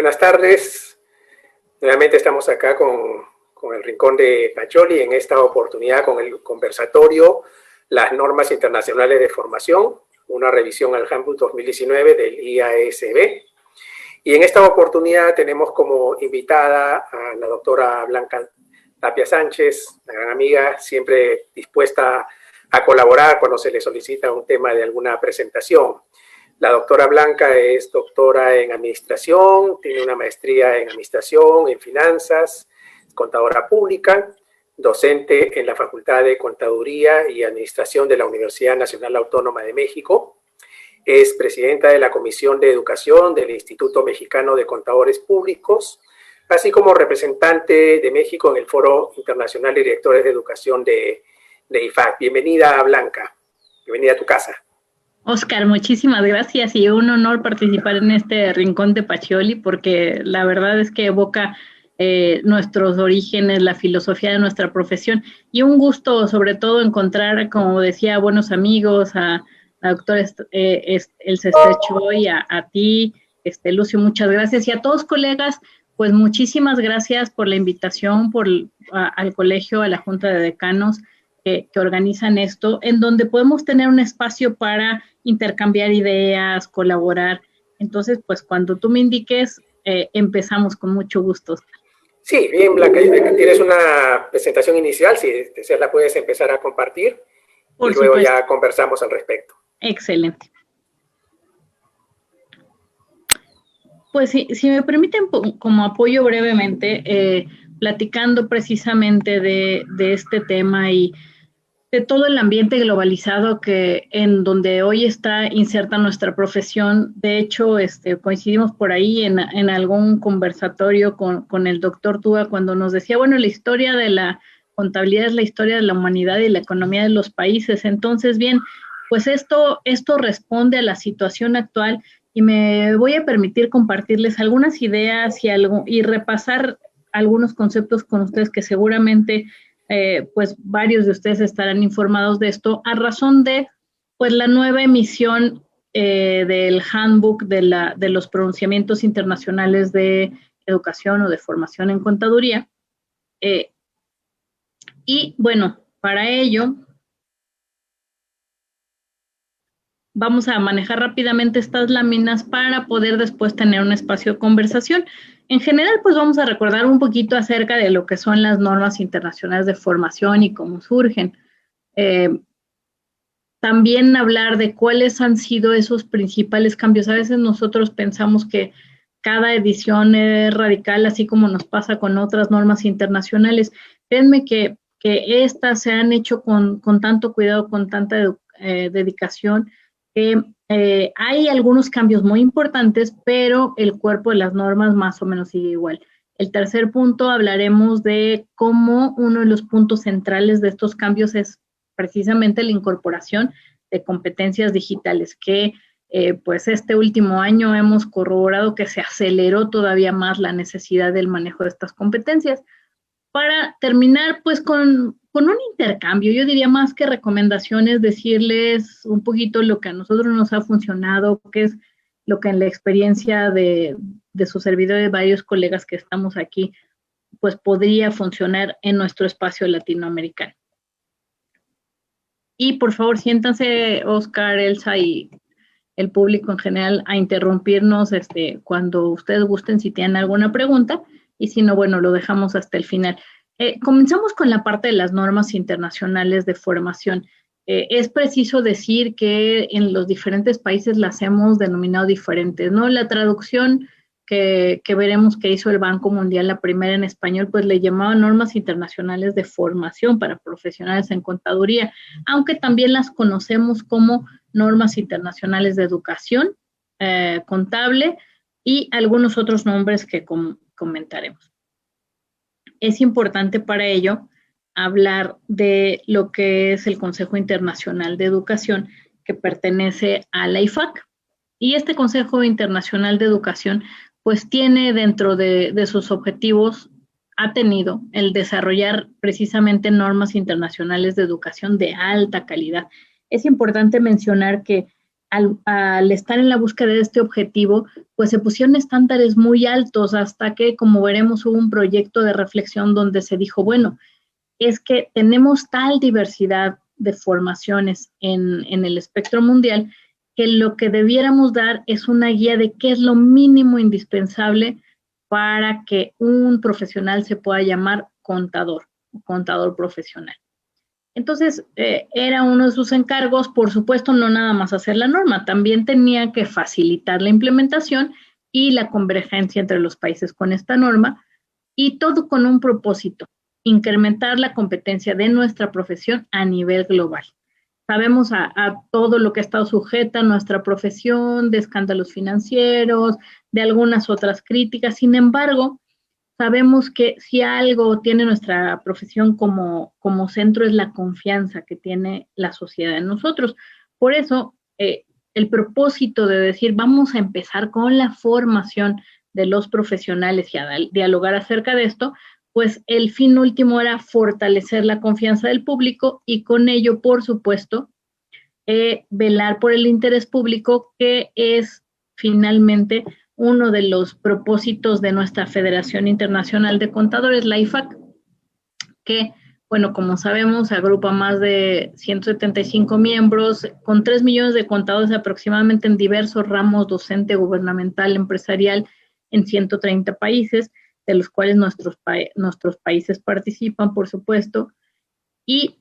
Buenas tardes. Nuevamente estamos acá con el Rincón de Pacioli, en esta oportunidad con el conversatorio Las normas internacionales de formación, una revisión al Handbook 2019 del IASB. Y en esta oportunidad tenemos como invitada a la doctora Blanca Tapia Sánchez, una gran amiga, siempre dispuesta a colaborar cuando se le solicita un tema de alguna presentación. La doctora Blanca es doctora en administración, tiene una maestría en administración, en finanzas, contadora pública, docente en la Facultad de Contaduría y Administración de la Universidad Nacional Autónoma de México. Es presidenta de la Comisión de Educación del Instituto Mexicano de Contadores Públicos, así como representante de México en el Foro Internacional de Directores de Educación de IFAC. Bienvenida, Blanca. Bienvenida a tu casa. Oscar, muchísimas gracias y un honor participar en este Rincón de Pacioli porque la verdad es que evoca nuestros orígenes, la filosofía de nuestra profesión y un gusto sobre todo encontrar, como decía, buenos amigos, a doctor Elsa Estechoy, a ti, Lucio, muchas gracias y a todos colegas, pues muchísimas gracias por la invitación, al colegio, a la Junta de Decanos, que organizan esto, en donde podemos tener un espacio para intercambiar ideas, colaborar. Entonces, pues cuando tú me indiques, empezamos con mucho gusto. Sí, bien, Blanca, tienes una presentación inicial, si deseas la puedes empezar a compartir y luego ya conversamos al respecto. Excelente. Pues si me permiten, como apoyo brevemente, platicando precisamente de este tema y de todo el ambiente globalizado en donde hoy está inserta nuestra profesión. De hecho, coincidimos por ahí en algún conversatorio con el doctor Túa cuando nos decía, bueno, la historia de la contabilidad es la historia de la humanidad y la economía de los países. Entonces, bien, pues esto responde a la situación actual y me voy a permitir compartirles algunas ideas y repasar algunos conceptos con ustedes que seguramente pues varios de ustedes estarán informados de esto a razón de pues la nueva emisión del handbook de los pronunciamientos internacionales de educación o de formación en contaduría. Y bueno, para ello vamos a manejar rápidamente estas láminas para poder después tener un espacio de conversación. En general, pues vamos a recordar un poquito acerca de lo que son las normas internacionales de formación y cómo surgen. También hablar de cuáles han sido esos principales cambios. A veces nosotros pensamos que cada edición es radical, así como nos pasa con otras normas internacionales. Créanme que estas se han hecho con tanto cuidado, con tanta dedicación, hay algunos cambios muy importantes, pero el cuerpo de las normas más o menos sigue igual. El tercer punto, hablaremos de cómo uno de los puntos centrales de estos cambios es precisamente la incorporación de competencias digitales, que pues este último año hemos corroborado que se aceleró todavía más la necesidad del manejo de estas competencias. Para terminar, pues con un intercambio, yo diría más que recomendaciones, decirles un poquito lo que a nosotros nos ha funcionado, qué es lo que en la experiencia de su servidor y de varios colegas que estamos aquí, pues podría funcionar en nuestro espacio latinoamericano. Y por favor, siéntanse, Oscar, Elsa y el público en general, a interrumpirnos cuando ustedes gusten si tienen alguna pregunta. Y si no, bueno, lo dejamos hasta el final. Comenzamos con la parte de las normas internacionales de formación. Es preciso decir que en los diferentes países las hemos denominado diferentes, ¿no? La traducción que veremos que hizo el Banco Mundial, la primera en español, pues le llamaba normas internacionales de formación para profesionales en contaduría, aunque también las conocemos como normas internacionales de educación contable y algunos otros nombres que comentaremos. Es importante para ello hablar de lo que es el Consejo Internacional de Educación, que pertenece a la IFAC. Y este Consejo Internacional de Educación, pues tiene dentro de sus objetivos, ha tenido el desarrollar precisamente normas internacionales de educación de alta calidad. Es importante mencionar que al estar en la búsqueda de este objetivo, pues se pusieron estándares muy altos hasta que, como veremos, hubo un proyecto de reflexión donde se dijo, bueno, es que tenemos tal diversidad de formaciones en el espectro mundial que lo que debiéramos dar es una guía de qué es lo mínimo indispensable para que un profesional se pueda llamar contador profesional. Entonces, era uno de sus encargos, por supuesto, no nada más hacer la norma, también tenía que facilitar la implementación y la convergencia entre los países con esta norma, y todo con un propósito, incrementar la competencia de nuestra profesión a nivel global. Sabemos a todo lo que ha estado sujeta nuestra profesión, de escándalos financieros, de algunas otras críticas. Sin embargo, sabemos que si algo tiene nuestra profesión como centro es la confianza que tiene la sociedad en nosotros. Por eso, el propósito de decir vamos a empezar con la formación de los profesionales y a dialogar acerca de esto, pues el fin último era fortalecer la confianza del público y con ello, por supuesto, velar por el interés público, que es finalmente uno de los propósitos de nuestra Federación Internacional de Contadores, la IFAC, que, bueno, como sabemos, agrupa más de 175 miembros, con 3 millones de contadores aproximadamente en diversos ramos, docente, gubernamental, empresarial, en 130 países, de los cuales nuestros países participan, por supuesto, y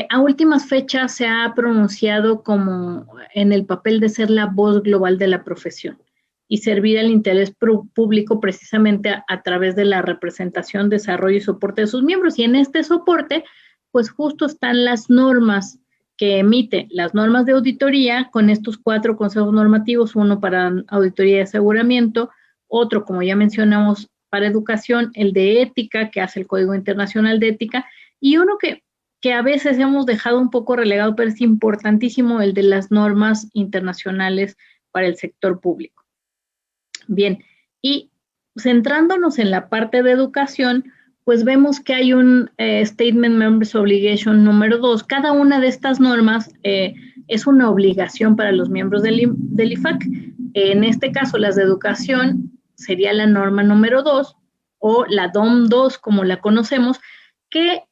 a últimas fechas se ha pronunciado como en el papel de ser la voz global de la profesión y servir al interés público precisamente a través de la representación, desarrollo y soporte de sus miembros. Y en este soporte, pues justo están las normas que emite, las normas de auditoría con estos 4 consejos normativos, uno para auditoría y aseguramiento, otro, como ya mencionamos, para educación, el de ética, que hace el Código Internacional de Ética, y uno que a veces hemos dejado un poco relegado, pero es importantísimo, el de las normas internacionales para el sector público. Bien, y centrándonos en la parte de educación, pues vemos que hay un Statement Members Obligation número 2. Cada una de estas normas es una obligación para los miembros del IFAC. En este caso, las de educación sería la norma número 2 o la DOM 2, como la conocemos, que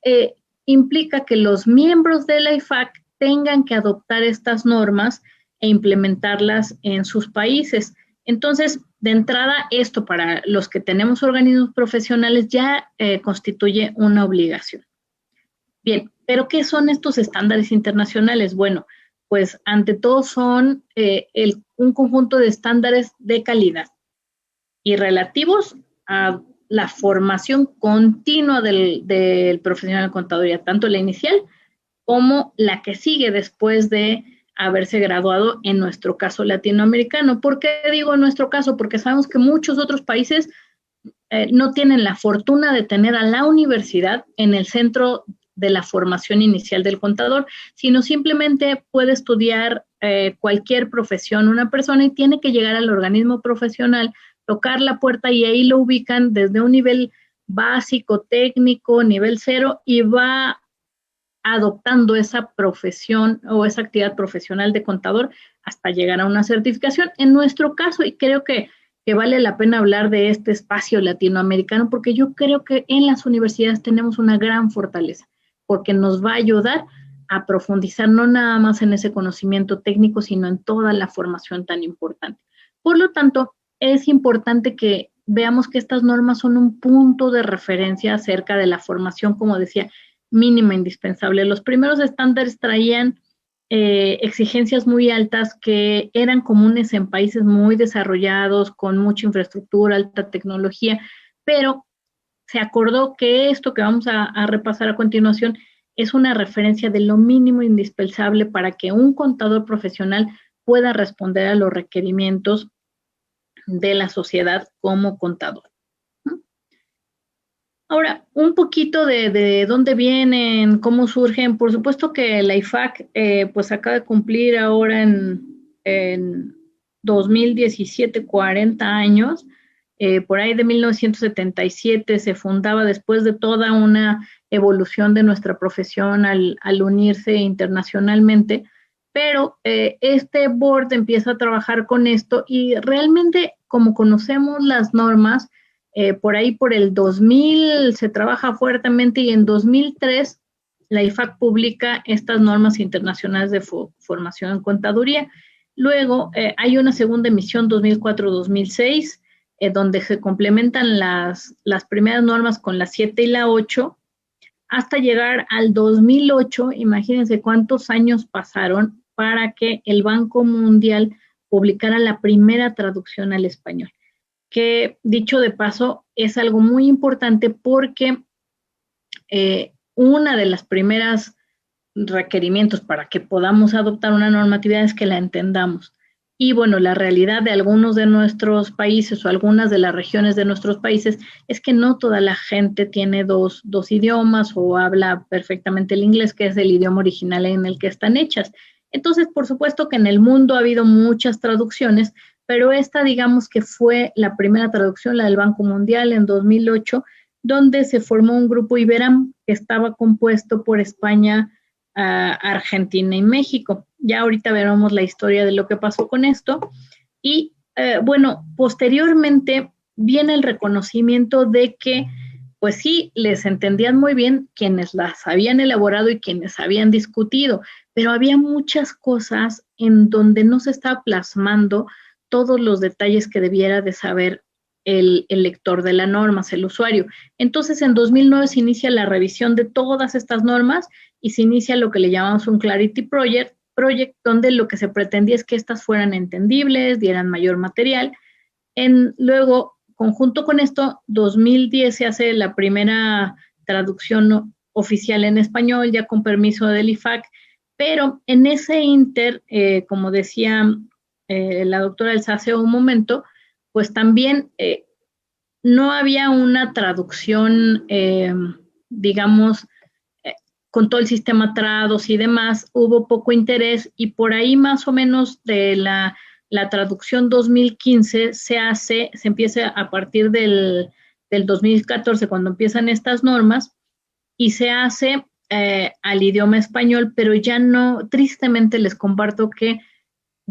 implica que los miembros de la IFAC tengan que adoptar estas normas e implementarlas en sus países. Entonces, de entrada, esto para los que tenemos organismos profesionales ya constituye una obligación. Bien, pero ¿qué son estos estándares internacionales? Bueno, pues ante todo son un conjunto de estándares de calidad y relativos a la formación continua del profesional de contaduría, tanto la inicial como la que sigue después de haberse graduado, en nuestro caso latinoamericano. ¿Por qué digo en nuestro caso? Porque sabemos que muchos otros países no tienen la fortuna de tener a la universidad en el centro de la formación inicial del contador, sino simplemente puede estudiar cualquier profesión una persona y tiene que llegar al organismo profesional, tocar la puerta y ahí lo ubican desde un nivel básico, técnico, nivel 0, y va adoptando esa profesión o esa actividad profesional de contador hasta llegar a una certificación. En nuestro caso, y creo que vale la pena hablar de este espacio latinoamericano, porque yo creo que en las universidades tenemos una gran fortaleza, porque nos va a ayudar a profundizar no nada más en ese conocimiento técnico, sino en toda la formación tan importante. Por lo tanto, es importante que veamos que estas normas son un punto de referencia acerca de la formación, como decía, mínima indispensable. Los primeros estándares traían exigencias muy altas que eran comunes en países muy desarrollados, con mucha infraestructura, alta tecnología, pero se acordó que esto que vamos a repasar a continuación es una referencia de lo mínimo indispensable para que un contador profesional pueda responder a los requerimientos de la sociedad como contador. Ahora, un poquito de dónde vienen, cómo surgen. Por supuesto que la IFAC pues acaba de cumplir ahora en 2017 40 años. Por ahí de 1977 se fundaba después de toda una evolución de nuestra profesión al unirse internacionalmente. pero este board empieza a trabajar con esto y realmente, como conocemos las normas, por ahí por el 2000 se trabaja fuertemente y en 2003 la IFAC publica estas normas internacionales de formación en contaduría. Luego hay una segunda emisión 2004-2006, donde se complementan las primeras normas con la 7 y la 8, hasta llegar al 2008. Imagínense cuántos años pasaron para que el Banco Mundial publicara la primera traducción al español, que dicho de paso es algo muy importante porque una de las primeras requerimientos para que podamos adoptar una normatividad es que la entendamos. Y bueno, la realidad de algunos de nuestros países o algunas de las regiones de nuestros países es que no toda la gente tiene dos idiomas o habla perfectamente el inglés, que es el idioma original en el que están hechas. Entonces, por supuesto que en el mundo ha habido muchas traducciones, pero esta, digamos que fue la primera traducción, la del Banco Mundial en 2008, donde se formó un grupo Iberam que estaba compuesto por España, Argentina y México. Ya ahorita veremos la historia de lo que pasó con esto. Y bueno, posteriormente viene el reconocimiento de que, pues sí, les entendían muy bien quienes las habían elaborado y quienes habían discutido, pero había muchas cosas en donde no se estaba plasmando todos los detalles que debiera de saber el lector de la norma, el usuario. Entonces, en 2009 se inicia la revisión de todas estas normas y se inicia lo que le llamamos un Clarity Project, donde lo que se pretendía es que estas fueran entendibles, dieran mayor material. Luego, conjunto con esto, 2010 se hace la primera traducción oficial en español, ya con permiso del IFAC, pero en ese inter, como decía la doctora Elsa hace un momento, pues también no había una traducción, digamos, con todo el sistema Trados y demás, hubo poco interés y por ahí más o menos de la traducción 2015 se empieza a partir del 2014, cuando empiezan estas normas, y se hace al idioma español, pero ya no, tristemente les comparto que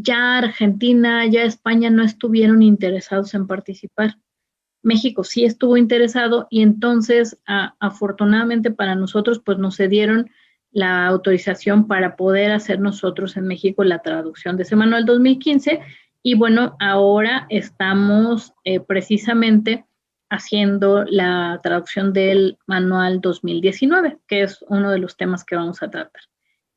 ya Argentina, ya España no estuvieron interesados en participar. México sí estuvo interesado y entonces, afortunadamente para nosotros, pues nos cedieron la autorización para poder hacer nosotros en México la traducción de ese manual 2015 y bueno, ahora estamos precisamente haciendo la traducción del manual 2019, que es uno de los temas que vamos a tratar.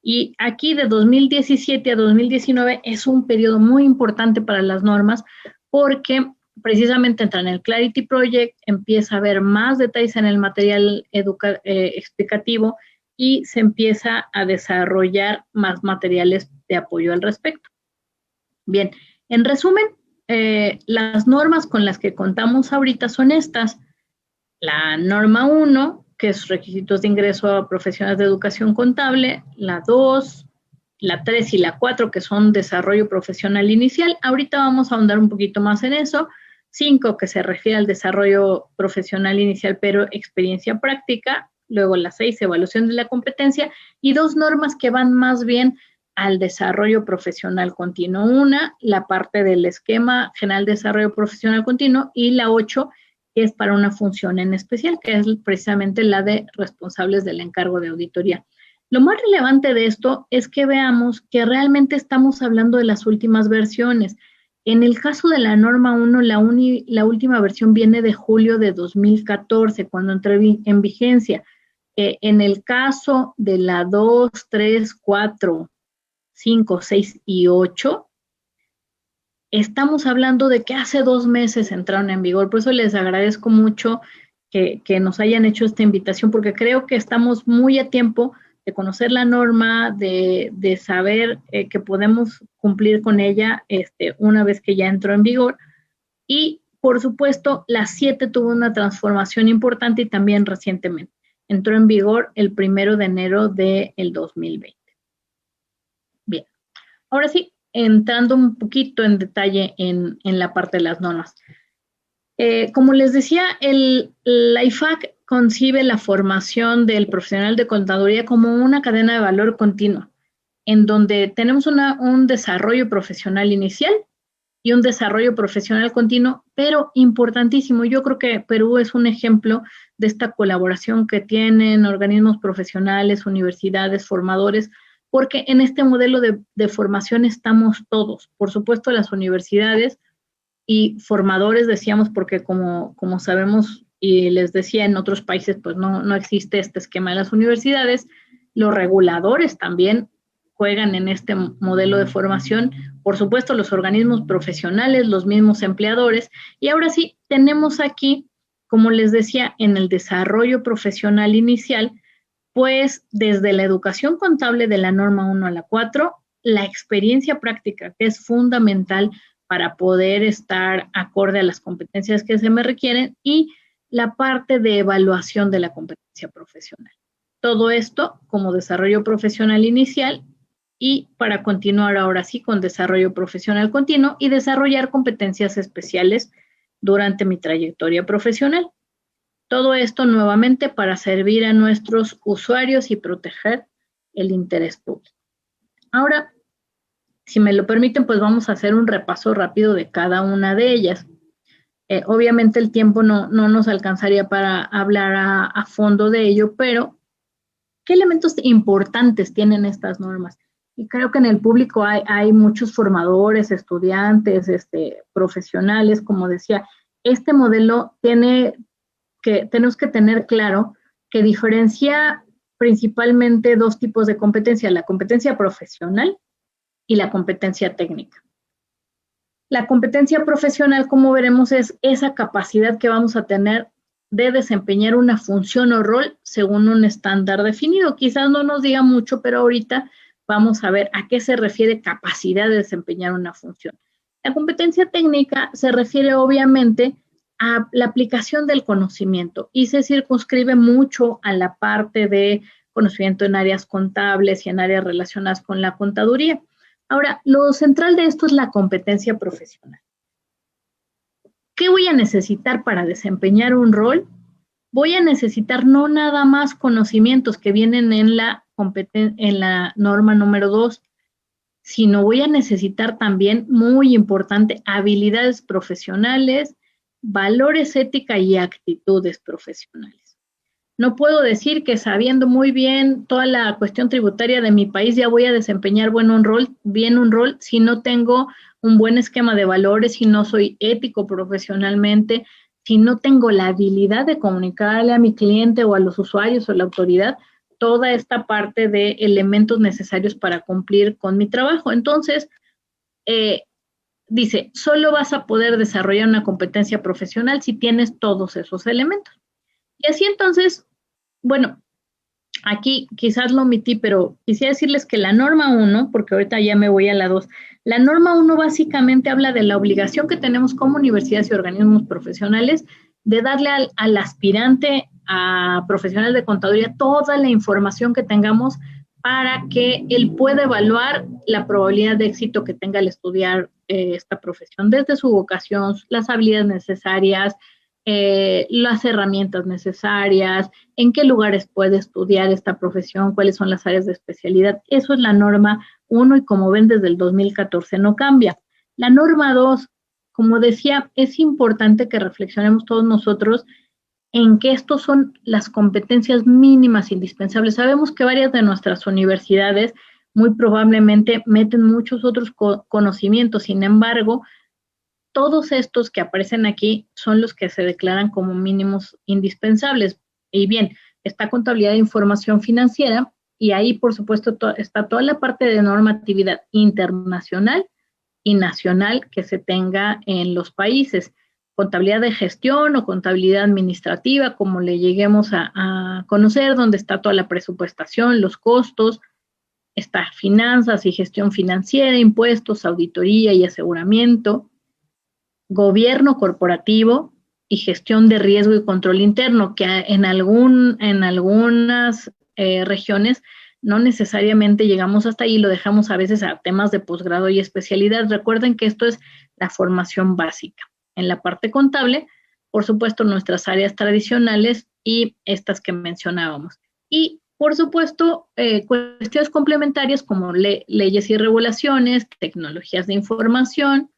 Y aquí de 2017 a 2019 es un periodo muy importante para las normas porque precisamente entra en el Clarity Project, empieza a haber más detalles en el material explicativo y se empieza a desarrollar más materiales de apoyo al respecto. Bien, en resumen, las normas con las que contamos ahorita son estas. La norma 1, que es requisitos de ingreso a profesionales de educación contable, la 2, la 3 y la 4, que son desarrollo profesional inicial. Ahorita vamos a ahondar un poquito más en eso. 5, que se refiere al desarrollo profesional inicial, pero experiencia práctica. Luego la 6, evaluación de la competencia. Y 2 normas que van más bien al desarrollo profesional continuo. Una, la parte del esquema general de desarrollo profesional continuo. Y la 8, que es para una función en especial, que es precisamente la de responsables del encargo de auditoría. Lo más relevante de esto es que veamos que realmente estamos hablando de las últimas versiones. En el caso de la norma 1, la última versión viene de julio de 2014, cuando entró en vigencia. En el caso de la 2, 3, 4, 5, 6 y 8, estamos hablando de que hace 2 meses entraron en vigor. Por eso les agradezco mucho que nos hayan hecho esta invitación, porque creo que estamos muy a tiempo de conocer la norma, de saber que podemos cumplir con ella una vez que ya entró en vigor. Y, por supuesto, la 7 tuvo una transformación importante y también recientemente. Entró en vigor el 1 de enero del 2020. Bien, ahora sí, entrando un poquito en detalle en la parte de las normas. Como les decía, la IFAC concibe la formación del profesional de contaduría como una cadena de valor continua. en donde tenemos un desarrollo profesional inicial y un desarrollo profesional continuo, pero importantísimo. Yo creo que Perú es un ejemplo de esta colaboración que tienen organismos profesionales, universidades, formadores, porque en este modelo de formación estamos todos, por supuesto las universidades y formadores, decíamos, porque como sabemos y les decía, en otros países pues no existe este esquema de las universidades, los reguladores también juegan en este modelo de formación, por supuesto los organismos profesionales, los mismos empleadores, y ahora sí, tenemos aquí, como les decía, en el desarrollo profesional inicial, pues desde la educación contable de la norma 1 a la 4, la experiencia práctica, que es fundamental para poder estar acorde a las competencias que se me requieren, y la parte de evaluación de la competencia profesional. Todo esto como desarrollo profesional inicial y para continuar ahora sí con desarrollo profesional continuo y desarrollar competencias especiales durante mi trayectoria profesional. Todo esto nuevamente para servir a nuestros usuarios y proteger el interés público. Ahora, si me lo permiten, pues vamos a hacer un repaso rápido de cada una de ellas. Obviamente el tiempo no nos alcanzaría para hablar a fondo de ello, pero ¿qué elementos importantes tienen estas normas? Y creo que en el público hay muchos formadores, estudiantes, profesionales, como decía, este modelo tenemos que tener claro que diferencia principalmente dos tipos de competencia, la competencia profesional y la competencia técnica. La competencia profesional, como veremos, es esa capacidad que vamos a tener de desempeñar una función o rol según un estándar definido. Quizás no nos diga mucho, pero ahorita vamos a ver a qué se refiere capacidad de desempeñar una función. La competencia técnica se refiere obviamente a la aplicación del conocimiento y se circunscribe mucho a la parte de conocimiento en áreas contables y en áreas relacionadas con la contaduría. Ahora, lo central de esto es la competencia profesional. ¿Qué voy a necesitar para desempeñar un rol? Voy a necesitar no nada más conocimientos que vienen en la norma número 2, sino voy a necesitar también, muy importante, habilidades profesionales, valores, ética y actitudes profesionales. No puedo decir que sabiendo muy bien toda la cuestión tributaria de mi país ya voy a desempeñar bien un rol si no tengo un buen esquema de valores, si no soy ético profesionalmente, si no tengo la habilidad de comunicarle a mi cliente o a los usuarios o la autoridad toda esta parte de elementos necesarios para cumplir con mi trabajo. Entonces, dice, solo vas a poder desarrollar una competencia profesional si tienes todos esos elementos. Y así entonces, bueno, aquí quizás lo omití, pero quisiera decirles que la norma 1, porque ahorita ya me voy a la 2, la norma 1 básicamente habla de la obligación que tenemos como universidades y organismos profesionales de darle al aspirante a profesional de contaduría toda la información que tengamos para que él pueda evaluar la probabilidad de éxito que tenga al estudiar esta profesión, desde su vocación, las habilidades necesarias, las herramientas necesarias, en qué lugares puede estudiar esta profesión, cuáles son las áreas de especialidad. Eso es la norma 1 y como ven desde el 2014 no cambia. La norma 2, como decía, es importante que reflexionemos todos nosotros en que estos son las competencias mínimas indispensables. Sabemos que varias de nuestras universidades muy probablemente meten muchos otros conocimientos, sin embargo, todos estos que aparecen aquí son los que se declaran como mínimos indispensables. Y bien, está contabilidad de información financiera y ahí, por supuesto, está toda la parte de normatividad internacional y nacional que se tenga en los países. Contabilidad de gestión o contabilidad administrativa, como le lleguemos a conocer, donde está toda la presupuestación, los costos, está finanzas y gestión financiera, impuestos, auditoría y aseguramiento, gobierno corporativo y gestión de riesgo y control interno, que en algunas regiones no necesariamente llegamos hasta ahí, lo dejamos a veces a temas de posgrado y especialidad. Recuerden que esto es la formación básica. En la parte contable, por supuesto, nuestras áreas tradicionales y estas que mencionábamos. Y Por supuesto, cuestiones complementarias como leyes y regulaciones, tecnologías de información,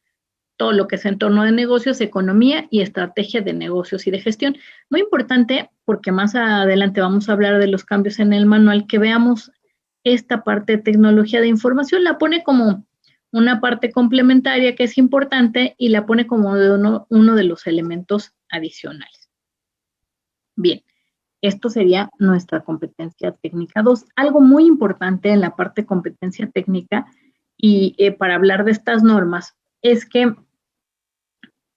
todo lo que es entorno de negocios, economía y estrategia de negocios y de gestión. Muy importante, porque más adelante vamos a hablar de los cambios en el manual, que veamos esta parte de tecnología de información, la pone como una parte complementaria que es importante y la pone como uno de los elementos adicionales. Bien, esto sería nuestra competencia técnica 2. Algo muy importante en la parte de competencia técnica y para hablar de estas normas es que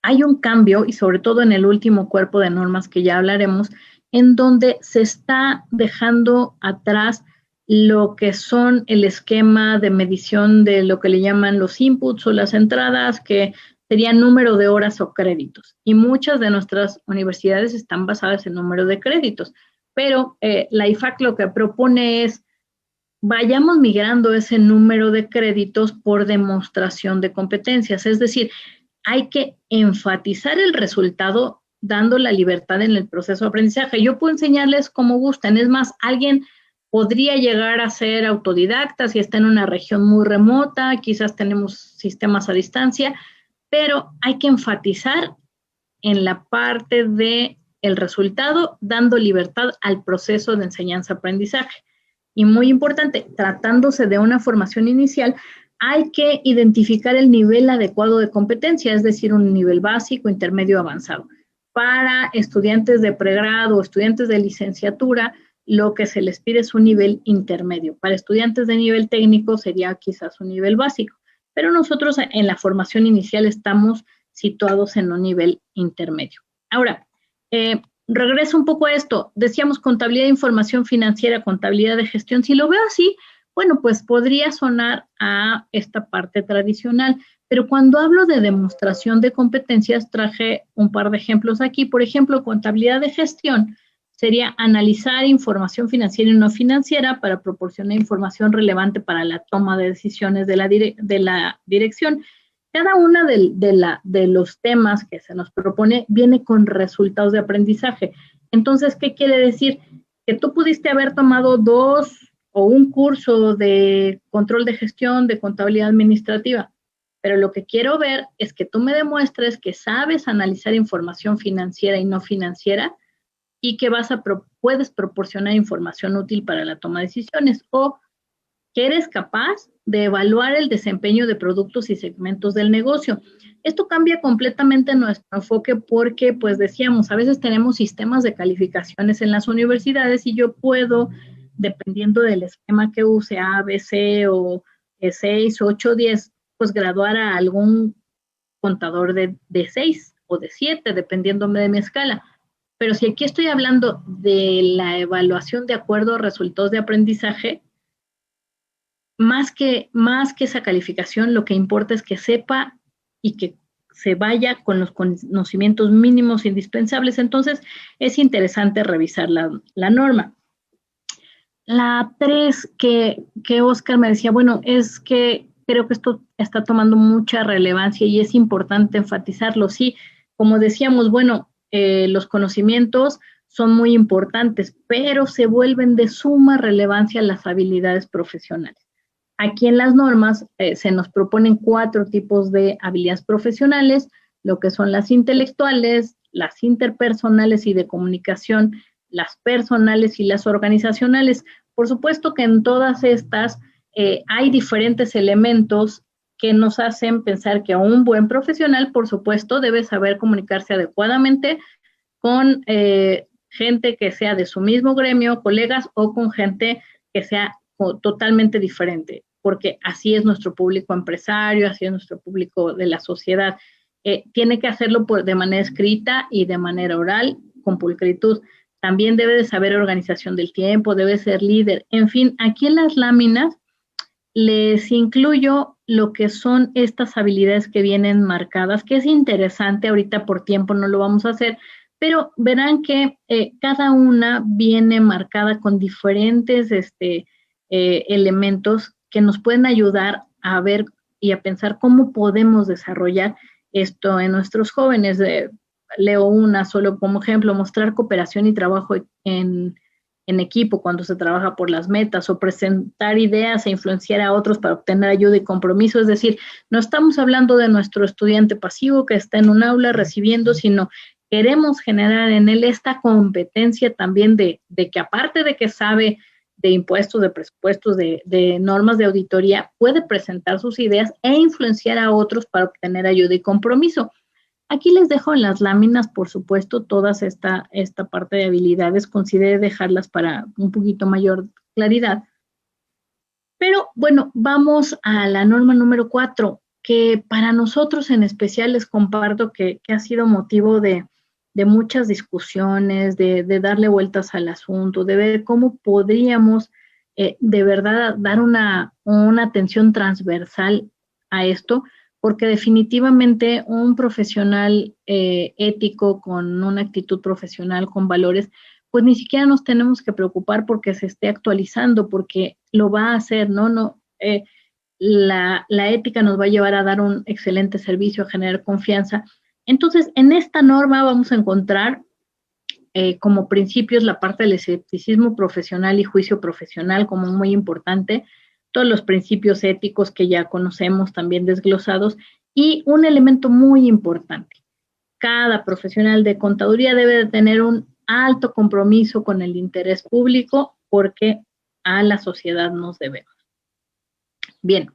hay un cambio, y sobre todo en el último cuerpo de normas que ya hablaremos, en donde se está dejando atrás lo que son el esquema de medición de lo que le llaman los inputs o las entradas, que serían número de horas o créditos. Y muchas de nuestras universidades están basadas en número de créditos. Pero la IFAC lo que propone es vayamos migrando ese número de créditos por demostración de competencias. Es decir, hay que enfatizar el resultado dando la libertad en el proceso de aprendizaje. Yo puedo enseñarles como gusten. Es más, alguien podría llegar a ser autodidacta si está en una región muy remota, quizás tenemos sistemas a distancia, pero hay que enfatizar en la parte de el resultado, dando libertad al proceso de enseñanza-aprendizaje. Y muy importante, tratándose de una formación inicial, hay que identificar el nivel adecuado de competencia, es decir, un nivel básico, intermedio, avanzado. Para estudiantes de pregrado o estudiantes de licenciatura, lo que se les pide es un nivel intermedio. Para estudiantes de nivel técnico sería quizás un nivel básico, pero nosotros en la formación inicial estamos situados en un nivel intermedio. Ahora, regreso un poco a esto. Decíamos contabilidad de información financiera, contabilidad de gestión. Si lo veo así, bueno, pues podría sonar a esta parte tradicional, pero cuando hablo de demostración de competencias, traje un par de ejemplos aquí. Por ejemplo, contabilidad de gestión sería analizar información financiera y no financiera para proporcionar información relevante para la toma de decisiones de la dirección. Cada una de los temas que se nos propone viene con resultados de aprendizaje. Entonces, ¿qué quiere decir? Que tú pudiste haber tomado 2 o un curso de control de gestión, de contabilidad administrativa, pero lo que quiero ver es que tú me demuestres que sabes analizar información financiera y no financiera y que puedes proporcionar información útil para la toma de decisiones, o que eres capaz de evaluar el desempeño de productos y segmentos del negocio. Esto cambia completamente nuestro enfoque porque, pues decíamos, a veces tenemos sistemas de calificaciones en las universidades y yo puedo, dependiendo del esquema que use, A, B, C o 6, 8, 10, pues graduar a algún contador de 6 o de 7, dependiéndome de mi escala. Pero si aquí estoy hablando de la evaluación de acuerdo a resultados de aprendizaje, más que esa calificación, lo que importa es que sepa y que se vaya con los conocimientos mínimos indispensables. Entonces, es interesante revisar la norma. La 3 que Oscar me decía, bueno, es que creo que esto está tomando mucha relevancia y es importante enfatizarlo. Sí, como decíamos, bueno, los conocimientos son muy importantes, pero se vuelven de suma relevancia las habilidades profesionales. Aquí en las normas se nos proponen 4 tipos de habilidades profesionales, lo que son las intelectuales, las interpersonales y de comunicación, las personales y las organizacionales. Por supuesto que en todas estas hay diferentes elementos que nos hacen pensar que un buen profesional, por supuesto, debe saber comunicarse adecuadamente con gente que sea de su mismo gremio, colegas, o con gente que sea totalmente diferente, porque así es nuestro público empresario, así es nuestro público de la sociedad. Tiene que hacerlo de manera escrita y de manera oral, con pulcritud. También debe de saber organización del tiempo, debe ser líder. En fin, aquí en las láminas les incluyo lo que son estas habilidades que vienen marcadas, que es interesante, ahorita por tiempo no lo vamos a hacer, pero verán que cada una viene marcada con diferentes elementos que nos pueden ayudar a ver y a pensar cómo podemos desarrollar esto en nuestros jóvenes. Leo una solo como ejemplo: mostrar cooperación y trabajo en en equipo, cuando se trabaja por las metas, o presentar ideas e influenciar a otros para obtener ayuda y compromiso. Es decir, no estamos hablando de nuestro estudiante pasivo que está en un aula recibiendo, sino queremos generar en él esta competencia también de que aparte de que sabe de impuestos, de presupuestos, de normas de auditoría, puede presentar sus ideas e influenciar a otros para obtener ayuda y compromiso. Aquí les dejo en las láminas, por supuesto, toda esta parte de habilidades. Considere dejarlas para un poquito mayor claridad. Pero bueno, vamos a la norma número 4, que para nosotros en especial les comparto que ha sido motivo de muchas discusiones, de darle vueltas al asunto, de ver cómo podríamos de verdad dar una atención transversal a esto, porque definitivamente un profesional ético, con una actitud profesional, con valores, pues ni siquiera nos tenemos que preocupar porque se esté actualizando, porque lo va a hacer, ¿no? La ética nos va a llevar a dar un excelente servicio, a generar confianza. Entonces, en esta norma vamos a encontrar como principios la parte del escepticismo profesional y juicio profesional como muy importante, todos los principios éticos que ya conocemos también desglosados, y un elemento muy importante: cada profesional de contaduría debe de tener un alto compromiso con el interés público, porque a la sociedad nos debemos. Bien,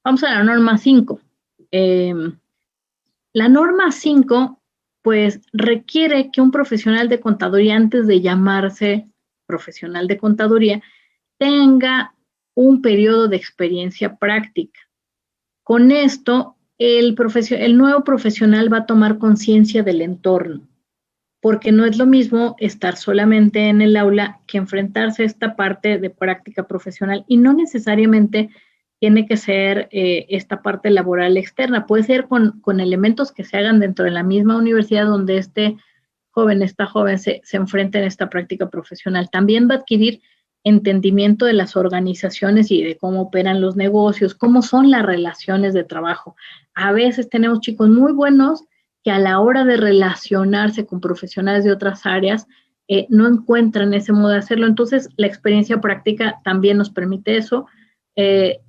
vamos a la norma 5. La norma 5, pues, requiere que un profesional de contaduría, antes de llamarse profesional de contaduría, tenga un periodo de experiencia práctica. Con esto, el nuevo profesional va a tomar conciencia del entorno, porque no es lo mismo estar solamente en el aula que enfrentarse a esta parte de práctica profesional, y no necesariamente tiene que ser esta parte laboral externa, puede ser con elementos que se hagan dentro de la misma universidad donde esta joven se enfrenta en esta práctica profesional. También va a adquirir entendimiento de las organizaciones y de cómo operan los negocios, cómo son las relaciones de trabajo. A veces tenemos chicos muy buenos que a la hora de relacionarse con profesionales de otras áreas no encuentran ese modo de hacerlo. Entonces, la experiencia práctica también nos permite eso.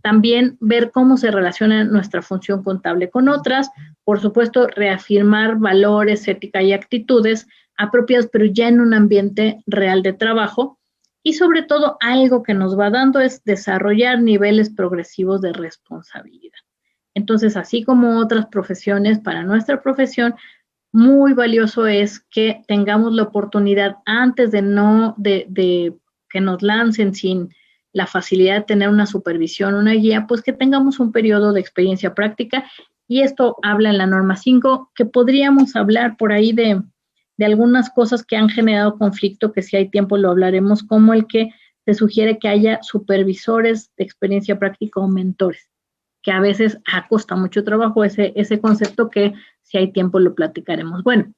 También ver cómo se relaciona nuestra función contable con otras. Por supuesto, reafirmar valores, ética y actitudes apropiadas, pero ya en un ambiente real de trabajo. Y sobre todo, algo que nos va dando es desarrollar niveles progresivos de responsabilidad. Entonces, así como otras profesiones, para nuestra profesión, muy valioso es que tengamos la oportunidad, antes de que nos lancen sin la facilidad de tener una supervisión, una guía, pues que tengamos un periodo de experiencia práctica. Y esto habla en la norma 5, que podríamos hablar por ahí de algunas cosas que han generado conflicto, que si hay tiempo lo hablaremos, como el que se sugiere que haya supervisores de experiencia práctica o mentores, que a veces cuesta mucho trabajo ese concepto, que si hay tiempo lo platicaremos. Bueno,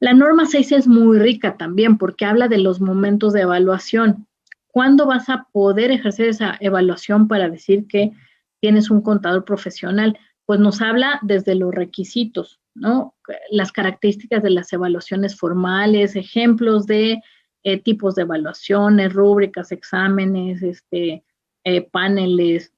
la norma 6 es muy rica también porque habla de los momentos de evaluación. ¿Cuándo vas a poder ejercer esa evaluación para decir que tienes un contador profesional? Pues nos habla desde los requisitos, ¿no? Las características de las evaluaciones formales, ejemplos de tipos de evaluaciones, rúbricas, exámenes, paneles,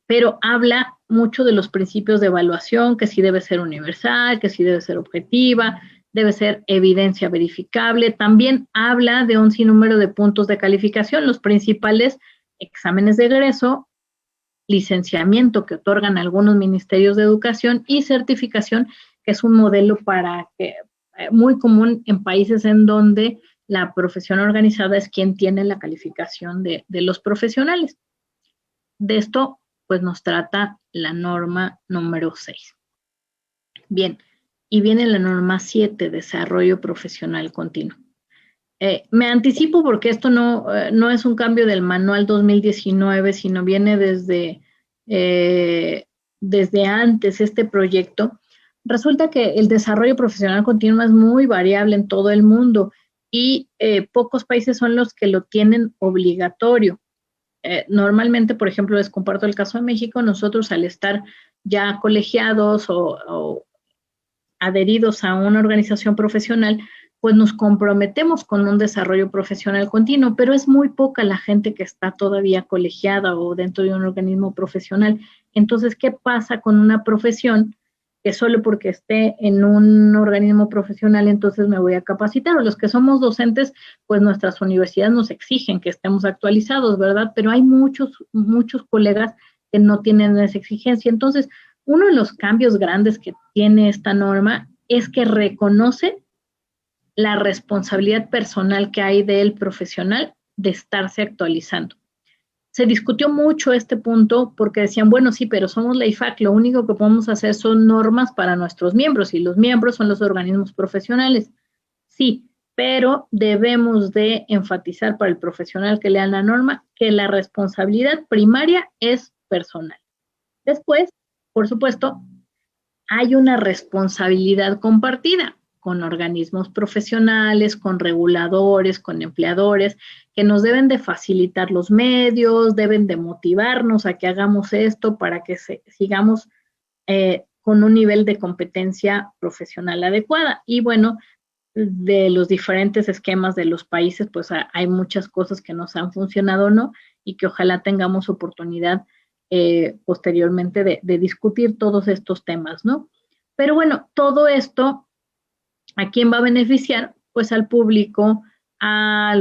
pero habla mucho de los principios de evaluación, que sí debe ser universal, que sí debe ser objetiva, debe ser evidencia verificable. También habla de un sinnúmero de puntos de calificación, los principales: exámenes de egreso, licenciamiento que otorgan algunos ministerios de educación, y certificación, que es un modelo muy común en países en donde la profesión organizada es quien tiene la calificación de los profesionales. De esto, pues, nos trata la norma número 6. Bien, y viene la norma 7, desarrollo profesional continuo. Me anticipo porque esto no es un cambio del manual 2019, sino viene desde antes este proyecto. Resulta que el desarrollo profesional continuo es muy variable en todo el mundo, y pocos países son los que lo tienen obligatorio. Normalmente, por ejemplo, les comparto el caso de México. Nosotros, al estar ya colegiados o adheridos a una organización profesional, pues nos comprometemos con un desarrollo profesional continuo, pero es muy poca la gente que está todavía colegiada o dentro de un organismo profesional. Entonces, ¿qué pasa con una profesión que solo porque esté en un organismo profesional entonces me voy a capacitar? O los que somos docentes, pues nuestras universidades nos exigen que estemos actualizados, ¿verdad? Pero hay muchos colegas que no tienen esa exigencia. Entonces, uno de los cambios grandes que tiene esta norma es que reconoce la responsabilidad personal que hay del profesional de estarse actualizando. Se discutió mucho este punto porque decían, bueno, sí, pero somos la IFAC, lo único que podemos hacer son normas para nuestros miembros y los miembros son los organismos profesionales. Sí, pero debemos de enfatizar para el profesional que lea la norma que la responsabilidad primaria es personal. Después, por supuesto, hay una responsabilidad compartida con organismos profesionales, con reguladores, con empleadores, que nos deben de facilitar los medios, deben de motivarnos a que hagamos esto para que sigamos con un nivel de competencia profesional adecuada. Y bueno, de los diferentes esquemas de los países, pues hay muchas cosas que nos han funcionado o no, y que ojalá tengamos oportunidad posteriormente de discutir todos estos temas, ¿no? Pero bueno, todo esto, ¿a quién va a beneficiar? Pues al público, a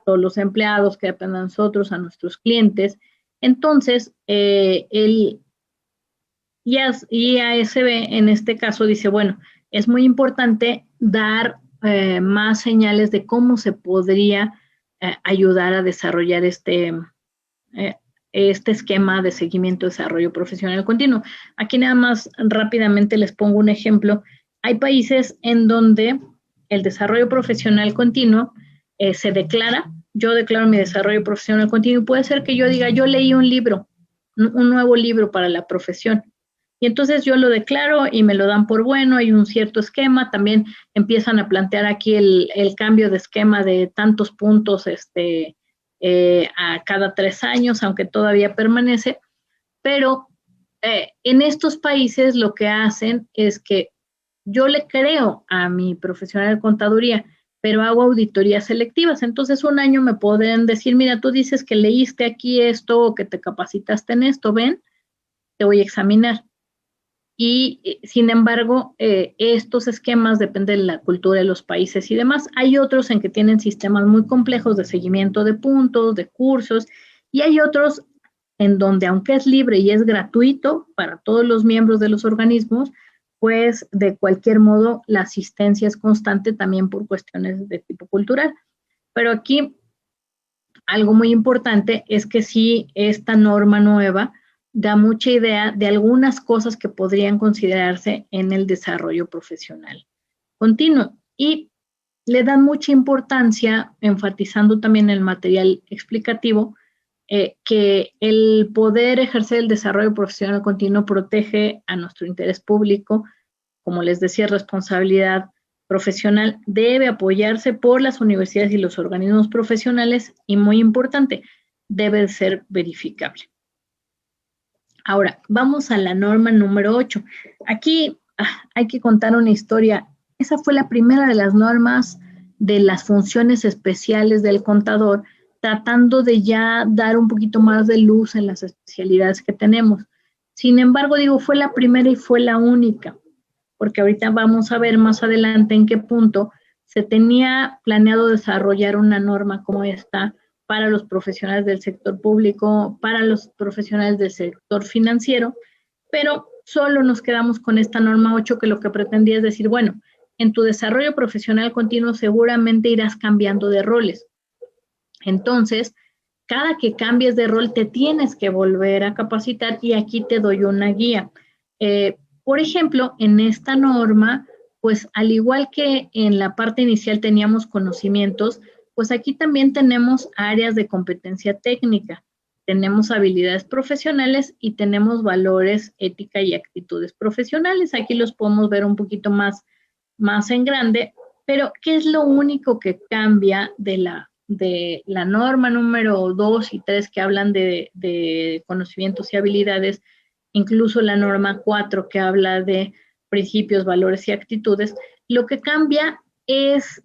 todos los empleados que dependen de nosotros, a nuestros clientes. Entonces, el IASB en este caso dice, bueno, es muy importante dar más señales de cómo se podría ayudar a desarrollar este esquema de seguimiento y desarrollo profesional continuo. Aquí nada más rápidamente les pongo un ejemplo. Hay países en donde el desarrollo profesional continuo se declara. Yo declaro mi desarrollo profesional continuo. Puede ser que yo diga, yo leí un libro, un nuevo libro para la profesión. Y entonces yo lo declaro y me lo dan por bueno, hay un cierto esquema, también empiezan a plantear aquí el cambio de esquema de tantos puntos a cada 3 años, aunque todavía permanece, pero en estos países lo que hacen es que yo le creo a mi profesional de contaduría, pero hago auditorías selectivas. Entonces, un año me pueden decir, mira, tú dices que leíste aquí esto o que te capacitaste en esto, ven, te voy a examinar. Y sin embargo, estos esquemas dependen de la cultura de los países y demás. Hay otros en que tienen sistemas muy complejos de seguimiento de puntos, de cursos, y hay otros en donde, aunque es libre y es gratuito para todos los miembros de los organismos, pues de cualquier modo la asistencia es constante también por cuestiones de tipo cultural. Pero aquí algo muy importante es que sí, esta norma nueva da mucha idea de algunas cosas que podrían considerarse en el desarrollo profesional continuo y le dan mucha importancia, enfatizando también el material explicativo, que el poder ejercer el desarrollo profesional continuo protege a nuestro interés público, como les decía, responsabilidad profesional, debe apoyarse por las universidades y los organismos profesionales y, muy importante, debe ser verificable. Ahora, vamos a la norma número 8. Aquí hay que contar una historia. Esa fue la primera de las normas de las funciones especiales del contador, tratando de ya dar un poquito más de luz en las especialidades que tenemos. Sin embargo, digo, fue la primera y fue la única, porque ahorita vamos a ver más adelante en qué punto se tenía planeado desarrollar una norma como esta para los profesionales del sector público, para los profesionales del sector financiero, pero solo nos quedamos con esta norma 8 que lo que pretendía es decir, bueno, en tu desarrollo profesional continuo seguramente irás cambiando de roles. Entonces, cada que cambies de rol te tienes que volver a capacitar y aquí te doy una guía. Por ejemplo, en esta norma, pues al igual que en la parte inicial teníamos conocimientos, pues aquí también tenemos áreas de competencia técnica, tenemos habilidades profesionales y tenemos valores, ética y actitudes profesionales. Aquí los podemos ver un poquito más en grande, pero ¿qué es lo único que cambia de la norma número 2 y 3 que hablan de conocimientos y habilidades, incluso la norma 4 que habla de principios, valores y actitudes? Lo que cambia es,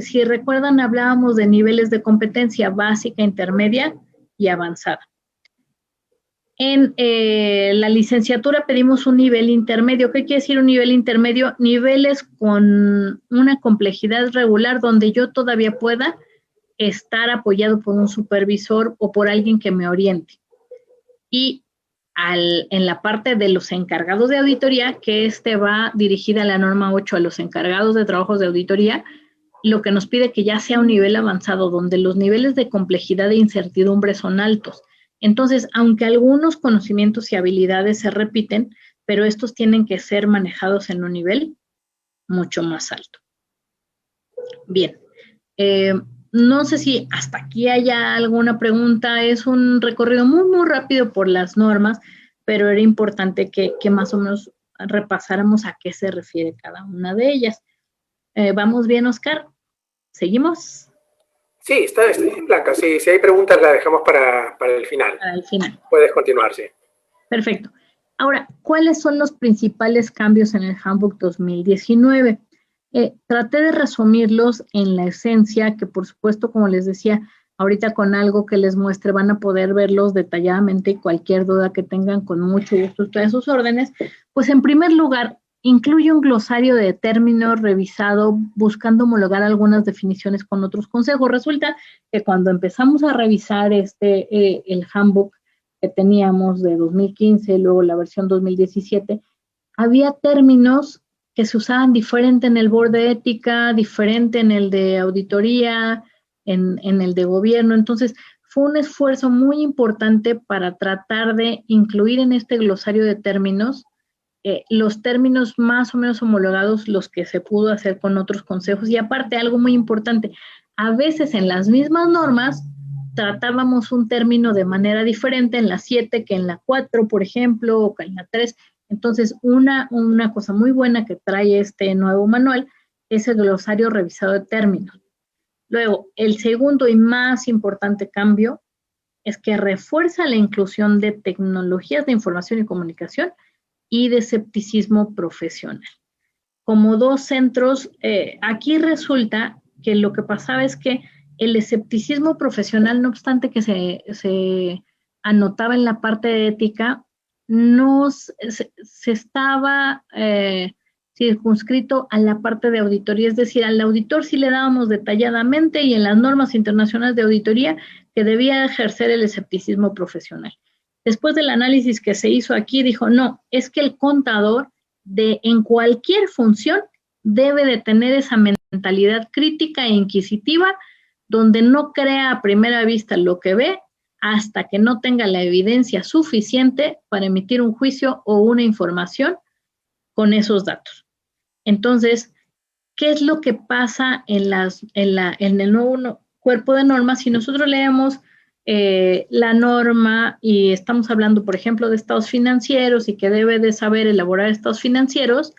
si recuerdan, hablábamos de niveles de competencia básica, intermedia y avanzada. En la licenciatura pedimos un nivel intermedio. ¿Qué quiere decir un nivel intermedio? Niveles con una complejidad regular donde yo todavía pueda estar apoyado por un supervisor o por alguien que me oriente. Y en la parte de los encargados de auditoría, que va dirigida a la norma 8 a los encargados de trabajos de auditoría, lo que nos pide que ya sea un nivel avanzado, donde los niveles de complejidad e incertidumbre son altos. Entonces, aunque algunos conocimientos y habilidades se repiten, pero estos tienen que ser manejados en un nivel mucho más alto. Bien, no sé si hasta aquí haya alguna pregunta. Es un recorrido muy, muy rápido por las normas, pero era importante que más o menos repasáramos a qué se refiere cada una de ellas. ¿Vamos bien, Oscar? ¿Seguimos? Sí, está bien, Blanca. Sí, si hay preguntas las dejamos para el final. Para el final. Puedes continuar, sí. Perfecto. Ahora, ¿cuáles son los principales cambios en el Handbook 2019? Traté de resumirlos en la esencia, que por supuesto, como les decía, ahorita con algo que les muestre van a poder verlos detalladamente. Cualquier duda que tengan, con mucho gusto estoy a sus órdenes. Pues en primer lugar, incluye un glosario de términos revisado buscando homologar algunas definiciones con otros consejos. Resulta que cuando empezamos a revisar el Handbook que teníamos de 2015, luego la versión 2017, había términos que se usaban diferente en el board de ética, diferente en el de auditoría, en el de gobierno. Entonces, fue un esfuerzo muy importante para tratar de incluir en este glosario de términos los términos más o menos homologados, los que se pudo hacer con otros consejos. Y aparte, algo muy importante, a veces en las mismas normas tratábamos un término de manera diferente en la 7 que en la 4, por ejemplo, o que en la 3. Entonces, una cosa muy buena que trae este nuevo manual es el glosario revisado de términos. Luego, el segundo y más importante cambio es que refuerza la inclusión de tecnologías de información y comunicación y de escepticismo profesional. Como dos centros, aquí resulta que lo que pasaba es que el escepticismo profesional, no obstante que se anotaba en la parte de ética, no se estaba circunscrito a la parte de auditoría, es decir, al auditor sí le dábamos detalladamente y en las normas internacionales de auditoría que debía ejercer el escepticismo profesional. Después del análisis que se hizo aquí, dijo, no, es que el contador en cualquier función debe de tener esa mentalidad crítica e inquisitiva donde no crea a primera vista lo que ve hasta que no tenga la evidencia suficiente para emitir un juicio o una información con esos datos. Entonces, ¿qué es lo que pasa en el nuevo cuerpo de normas? Si nosotros leemos la norma y estamos hablando, por ejemplo, de estados financieros y que debe de saber elaborar estados financieros,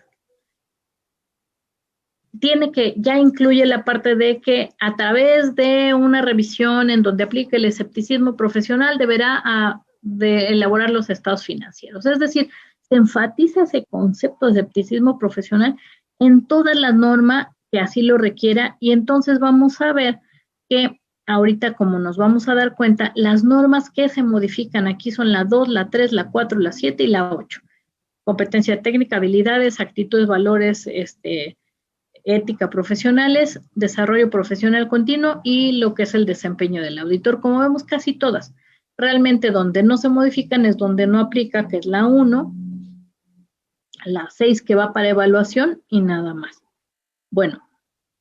ya incluye la parte de que a través de una revisión en donde aplique el escepticismo profesional deberá de elaborar los estados financieros. Es decir, se enfatiza ese concepto de escepticismo profesional en toda la norma que así lo requiera, y entonces vamos a ver que ahorita, como nos vamos a dar cuenta, las normas que se modifican aquí son la 2, la 3, la 4, la 7 y la 8. Competencia técnica, habilidades, actitudes, valores, ética profesionales, desarrollo profesional continuo y lo que es el desempeño del auditor. Como vemos, casi todas. Realmente donde no se modifican es donde no aplica, que es la 1, la 6 que va para evaluación y nada más. Bueno,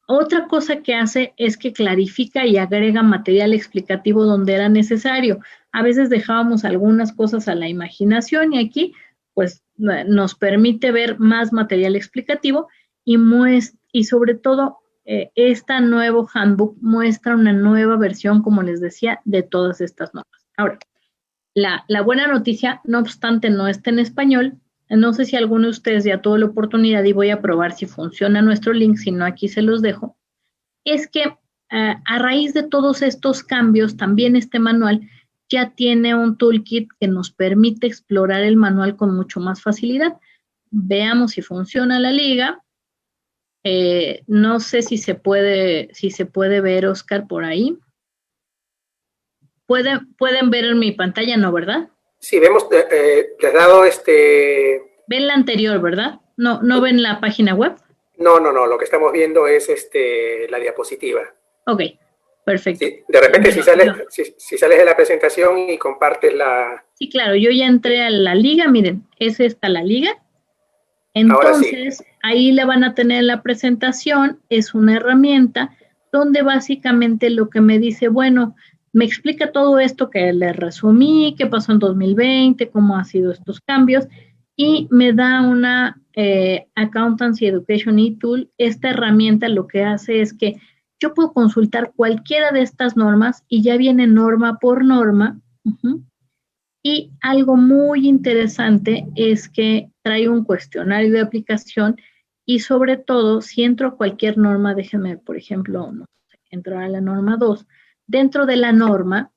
otra cosa que hace es que clarifica y agrega material explicativo donde era necesario. A veces dejábamos algunas cosas a la imaginación y aquí pues nos permite ver más material explicativo y sobre todo este nuevo handbook muestra una nueva versión, como les decía, de todas estas normas. Ahora, la buena noticia, no obstante, no está en español. No sé si alguno de ustedes ya tuvo la oportunidad y voy a probar si funciona nuestro link, si no aquí se los dejo. Es que a raíz de todos estos cambios, también este manual ya tiene un toolkit que nos permite explorar el manual con mucho más facilidad. Veamos si funciona la liga. No sé si se puede ver, Oscar, por ahí. ¿Pueden ver en mi pantalla, no, verdad? Sí, vemos, le has dado Ven la anterior, ¿verdad? ¿No ven la página web? No, lo que estamos viendo es la diapositiva. Ok, perfecto. Sí, de repente Bueno, si sales de la presentación y compartes la... sí, claro, yo ya entré a la liga, miren, es esta la liga. Ahora sí. Entonces, ahí la van a tener la presentación, es una herramienta donde básicamente lo que me dice, bueno, me explica todo esto que le resumí, qué pasó en 2020, cómo han sido estos cambios, y me da una Accountancy Education e-Tool. Esta herramienta lo que hace es que yo puedo consultar cualquiera de estas normas y ya viene norma por norma. Y algo muy interesante es que trae un cuestionario de aplicación y sobre todo, si entro a cualquier norma, déjenme, por ejemplo, no sé, entro a la norma 2, dentro de la norma,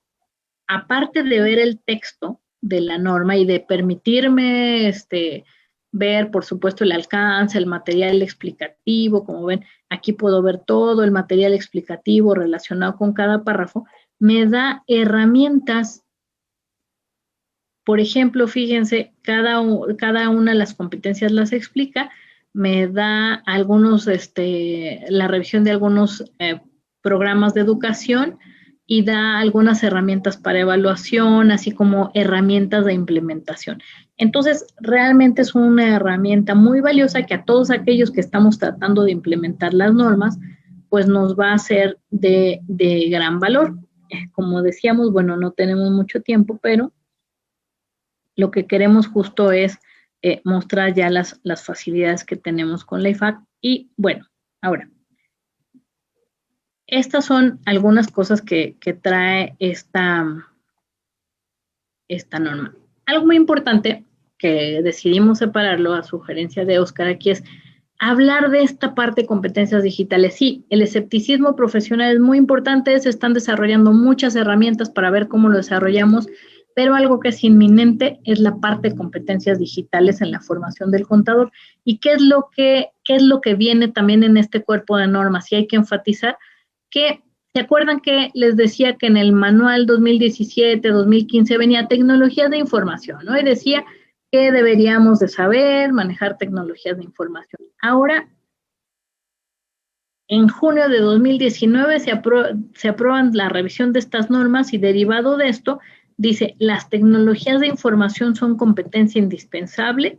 aparte de ver el texto de la norma y de permitirme ver, por supuesto, el alcance, el material explicativo, como ven, aquí puedo ver todo el material explicativo relacionado con cada párrafo, me da herramientas. Por ejemplo, fíjense, cada una de las competencias las explica, me da algunos, la revisión de algunos programas de educación y da algunas herramientas para evaluación, así como herramientas de implementación. Entonces, realmente es una herramienta muy valiosa que a todos aquellos que estamos tratando de implementar las normas, pues nos va a ser de gran valor. Como decíamos, bueno, no tenemos mucho tiempo, pero lo que queremos justo es mostrar ya las facilidades que tenemos con la IFAC. Y bueno, ahora, estas son algunas cosas que trae esta norma. Algo muy importante que decidimos separarlo a sugerencia de Oscar aquí es hablar de esta parte de competencias digitales. Sí, el escepticismo profesional es muy importante, se están desarrollando muchas herramientas para ver cómo lo desarrollamos, pero algo que es inminente es la parte de competencias digitales en la formación del contador. ¿Y qué es lo que viene también en este cuerpo de normas? Y hay que enfatizar que, ¿se acuerdan que les decía que en el manual 2017-2015 venía tecnologías de información, ¿no? Y decía que deberíamos de saber manejar tecnologías de información. Ahora, en junio de 2019 se aprueban la revisión de estas normas y derivado de esto, dice, las tecnologías de información son competencia indispensable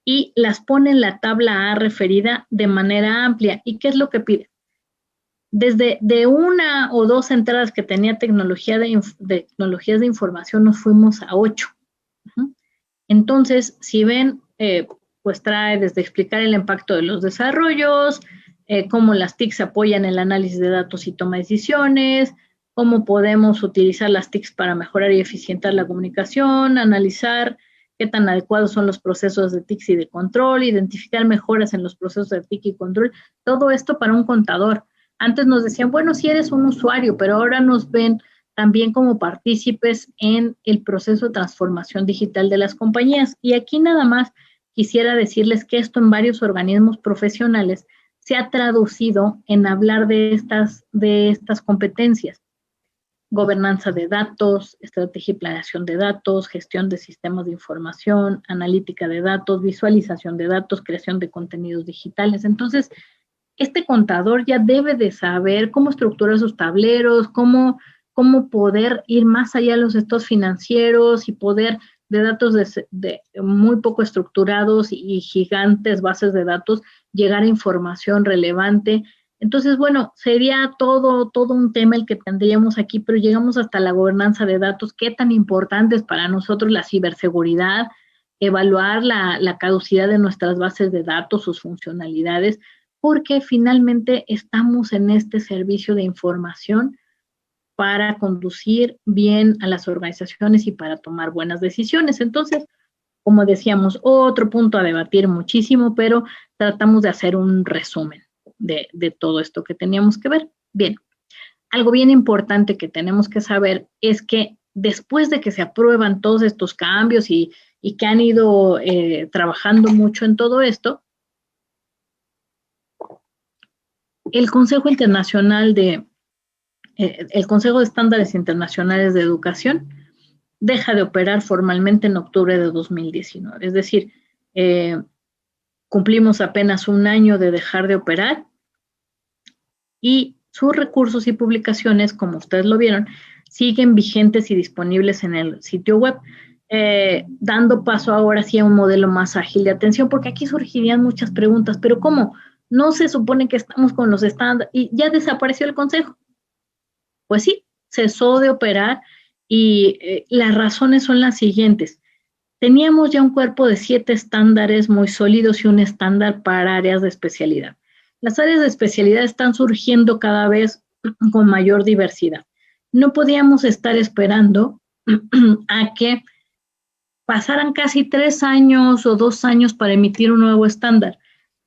y las pone en la tabla A referida de manera amplia. ¿Y qué es lo que pide? Desde de una o dos entradas que tenía tecnologías de información, nos fuimos a 8. Entonces, si ven, pues trae desde explicar el impacto de los desarrollos, cómo las TICs apoyan el análisis de datos y toma de decisiones, cómo podemos utilizar las TICs para mejorar y eficientar la comunicación, analizar qué tan adecuados son los procesos de TICs y de control, identificar mejoras en los procesos de TIC y control, todo esto para un contador. Antes nos decían, bueno, si eres un usuario, pero ahora nos ven también como partícipes en el proceso de transformación digital de las compañías. Y aquí nada más quisiera decirles que esto en varios organismos profesionales se ha traducido en hablar de estas competencias. Gobernanza de datos, estrategia y planeación de datos, gestión de sistemas de información, analítica de datos, visualización de datos, creación de contenidos digitales. Entonces, este contador ya debe de saber cómo estructurar sus tableros, cómo poder ir más allá de los estados financieros y poder de datos de muy poco estructurados y gigantes bases de datos, llegar a información relevante. Entonces, bueno, sería todo un tema el que tendríamos aquí, pero llegamos hasta la gobernanza de datos, qué tan importante es para nosotros la ciberseguridad, evaluar la caducidad de nuestras bases de datos, sus funcionalidades, porque finalmente estamos en este servicio de información para conducir bien a las organizaciones y para tomar buenas decisiones. Entonces, como decíamos, otro punto a debatir muchísimo, pero tratamos de hacer un resumen de todo esto que teníamos que ver. Bien, algo bien importante que tenemos que saber es que después de que se aprueban todos estos cambios y que han ido trabajando mucho en todo esto, el Consejo Internacional el Consejo de Estándares Internacionales de Educación deja de operar formalmente en octubre de 2019. Es decir, cumplimos apenas un año de dejar de operar y sus recursos y publicaciones, como ustedes lo vieron, siguen vigentes y disponibles en el sitio web, dando paso ahora sí a un modelo más ágil de atención, porque aquí surgirían muchas preguntas, pero ¿cómo? No se supone que estamos con los estándares y ya desapareció el consejo. Pues sí, cesó de operar y las razones son las siguientes. Teníamos ya un cuerpo de 7 estándares muy sólidos y un estándar para áreas de especialidad. Las áreas de especialidad están surgiendo cada vez con mayor diversidad. No podíamos estar esperando a que pasaran casi 3 años o 2 años para emitir un nuevo estándar,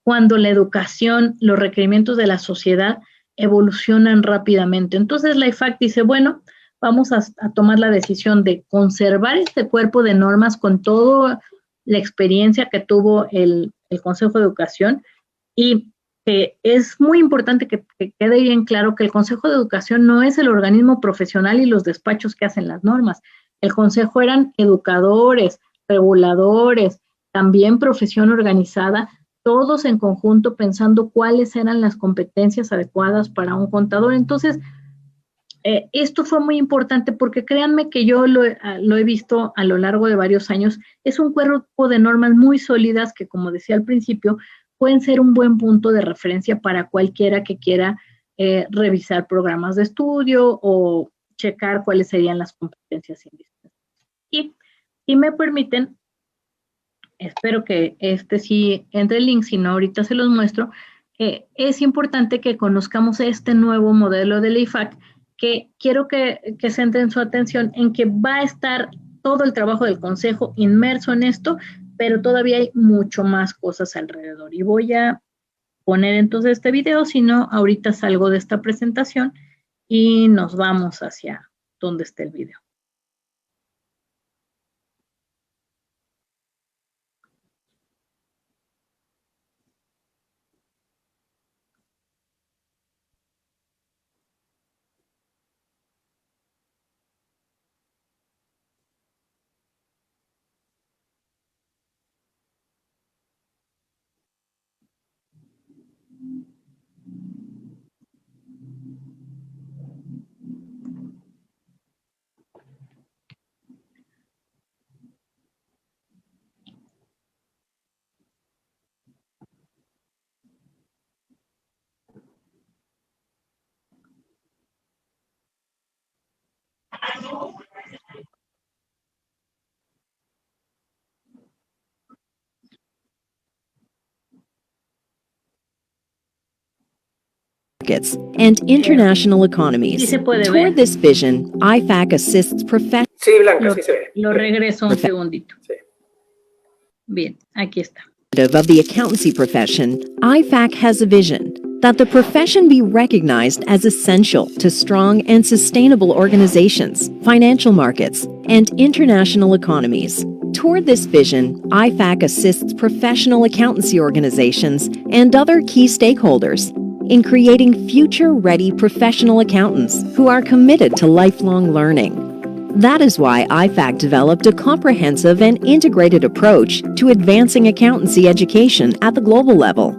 cuando la educación, los requerimientos de la sociedad evolucionan rápidamente. Entonces la IFAC dice, bueno, vamos a tomar la decisión de conservar este cuerpo de normas con toda la experiencia que tuvo el Consejo de Educación y es muy importante que quede bien claro que el Consejo de Educación no es el organismo profesional y los despachos que hacen las normas. El Consejo eran educadores, reguladores, también profesión organizada, todos en conjunto pensando cuáles eran las competencias adecuadas para un contador. Entonces, esto fue muy importante porque créanme que yo lo he visto a lo largo de varios años. Es un cuerpo de normas muy sólidas que, como decía al principio, pueden ser un buen punto de referencia para cualquiera que quiera revisar programas de estudio o checar cuáles serían las competencias indispensables. Y si me permiten, espero que sí entre el link, si no ahorita se los muestro, es importante que conozcamos este nuevo modelo de la IFAC, que quiero que centren su atención en que va a estar todo el trabajo del Consejo inmerso en esto, pero todavía hay mucho más cosas alrededor. Y voy a poner entonces este video, si no, ahorita salgo de esta presentación y nos vamos hacia donde esté el video. And international economies. Toward this vision, IFAC assists professionals. Sí, Blanca, sí se ve. Lo regreso un segundito. Sí. Bien, aquí está. Of the accountancy profession, IFAC has a vision that the profession be recognized as essential to strong and sustainable organizations, financial markets, and international economies. Toward this vision, IFAC assists professional accountancy organizations and other key stakeholders in creating future-ready professional accountants who are committed to lifelong learning. That is why IFAC developed a comprehensive and integrated approach to advancing accountancy education at the global level.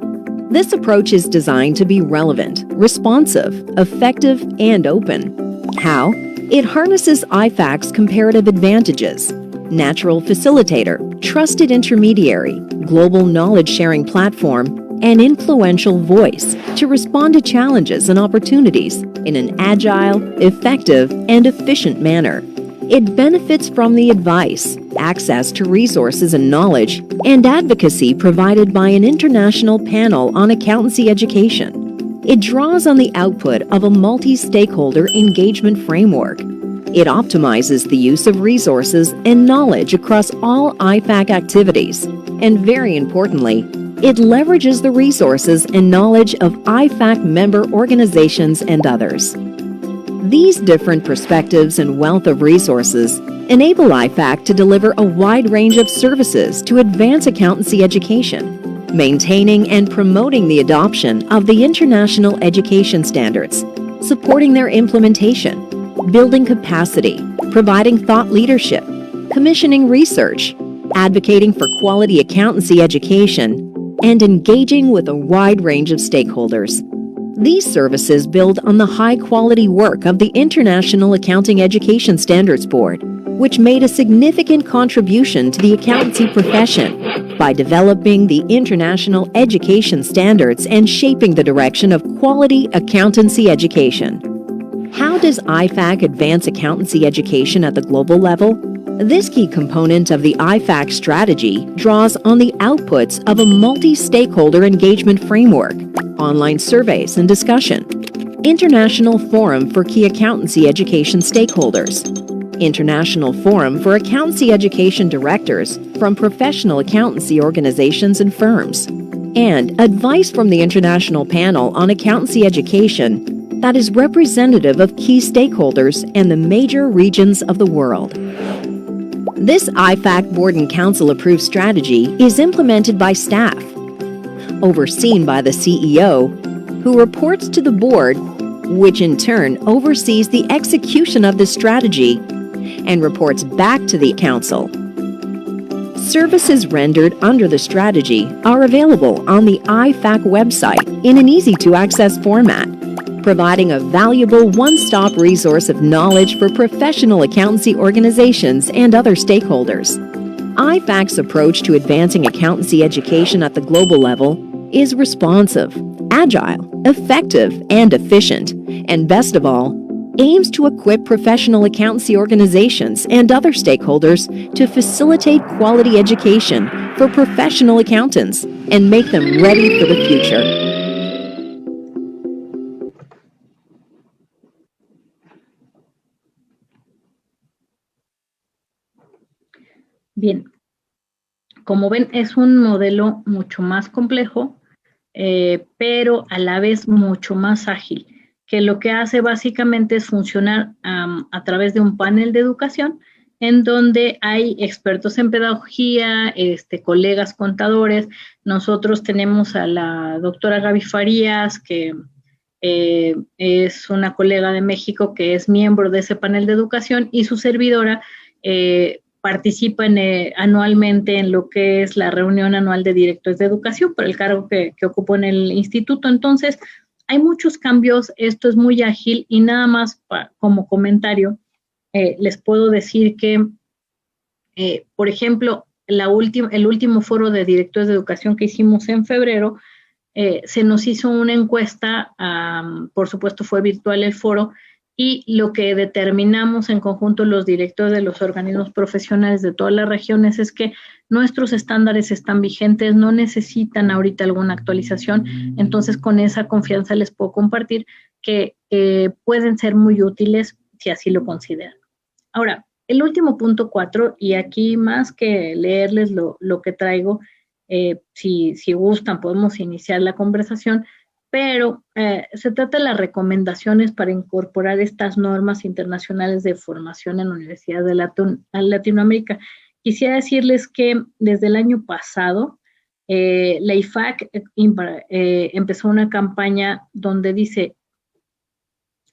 This approach is designed to be relevant, responsive, effective, and open. How? It harnesses IFAC's comparative advantages: natural facilitator, trusted intermediary, global knowledge-sharing platform, and influential voice to respond to challenges and opportunities in an agile, effective, and efficient manner. It benefits from the advice, access to resources and knowledge, and advocacy provided by an international panel on accountancy education. It draws on the output of a multi-stakeholder engagement framework. It optimizes the use of resources and knowledge across all IFAC activities. And very importantly, it leverages the resources and knowledge of IFAC member organizations and others. These different perspectives and wealth of resources enable IFAC to deliver a wide range of services to advance accountancy education. maintaining and promoting the adoption of the international education standards, supporting their implementation, building capacity, providing thought leadership, commissioning research, advocating for quality accountancy education, and engaging with a wide range of stakeholders. These services build on the high-quality work of the International Accounting Education Standards Board, which made a significant contribution to the accountancy profession by developing the international education standards and shaping the direction of quality accountancy education. How does IFAC advance accountancy education at the global level? This key component of the IFAC strategy draws on the outputs of a multi-stakeholder engagement framework, online surveys and discussion, International Forum for Key Accountancy Education Stakeholders, International Forum for Accountancy Education Directors from professional accountancy organizations and firms, and advice from the International Panel on Accountancy Education that is representative of key stakeholders and the major regions of the world. This IFAC Board and Council approved strategy is implemented by staff, overseen by the CEO, who reports to the board, which in turn oversees the execution of this strategy and reports back to the council. Services rendered under the strategy are available on the IFAC website in an easy-to-access format, providing a valuable one-stop resource of knowledge for professional accountancy organizations and other stakeholders. IFAC's approach to advancing accountancy education at the global level is responsive, agile, effective, and efficient, and best of all, aims to equip professional accountancy organizations and other stakeholders to facilitate quality education for professional accountants and make them ready for the future. Bien, como ven, es un modelo mucho más complejo, pero a la vez mucho más ágil, que lo que hace básicamente es funcionar a través de un panel de educación en donde hay expertos en pedagogía, colegas contadores. Nosotros tenemos a la doctora Gaby Farías, que es una colega de México que es miembro de ese panel de educación, y su servidora participa anualmente en lo que es la reunión anual de directores de educación por el cargo que ocupo en el instituto. Entonces, hay muchos cambios, esto es muy ágil, y nada más como comentario, les puedo decir que, por ejemplo, el último foro de directores de educación que hicimos en febrero, se nos hizo una encuesta, por supuesto fue virtual el foro, y lo que determinamos en conjunto los directores de los organismos profesionales de todas las regiones es que nuestros estándares están vigentes, no necesitan ahorita alguna actualización. Entonces, con esa confianza les puedo compartir que pueden ser muy útiles si así lo consideran. Ahora, el último punto 4, y aquí más que leerles lo que traigo, si gustan podemos iniciar la conversación, pero se trata de las recomendaciones para incorporar estas normas internacionales de formación en universidades de Latinoamérica. Quisiera decirles que desde el año pasado, la IFAC empezó una campaña donde dice,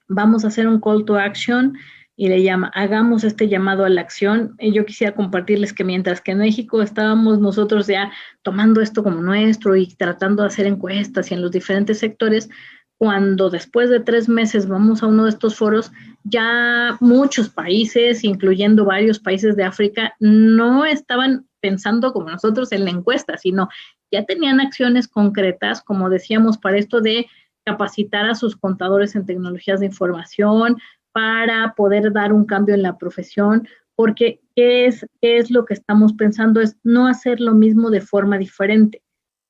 vamos a hacer un call to action, y le llama, hagamos este llamado a la acción. Yo quisiera compartirles que mientras que en México estábamos nosotros ya tomando esto como nuestro y tratando de hacer encuestas y en los diferentes sectores, cuando después de 3 meses vamos a uno de estos foros, ya muchos países, incluyendo varios países de África, no estaban pensando como nosotros en la encuesta, sino ya tenían acciones concretas, como decíamos, para esto de capacitar a sus contadores en tecnologías de información, para poder dar un cambio en la profesión, porque ¿qué es lo que estamos pensando? Es no hacer lo mismo de forma diferente,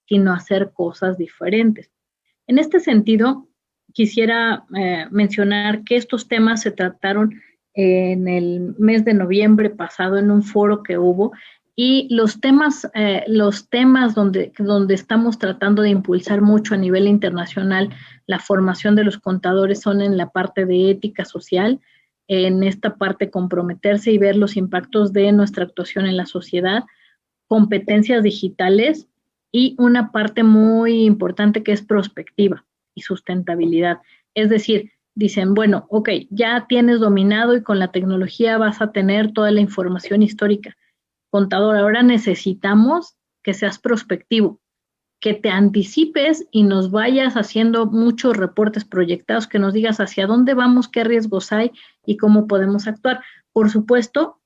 sino hacer cosas diferentes. En este sentido, quisiera mencionar que estos temas se trataron en el mes de noviembre pasado en un foro que hubo, y los temas donde estamos tratando de impulsar mucho a nivel internacional la formación de los contadores son en la parte de ética social, en esta parte comprometerse y ver los impactos de nuestra actuación en la sociedad, competencias digitales, y una parte muy importante que es prospectiva y sustentabilidad. Es decir, dicen, bueno, ok, ya tienes dominado y con la tecnología vas a tener toda la información histórica. Contador, ahora necesitamos que seas prospectivo, que te anticipes y nos vayas haciendo muchos reportes proyectados, que nos digas hacia dónde vamos, qué riesgos hay y cómo podemos actuar. Por supuesto,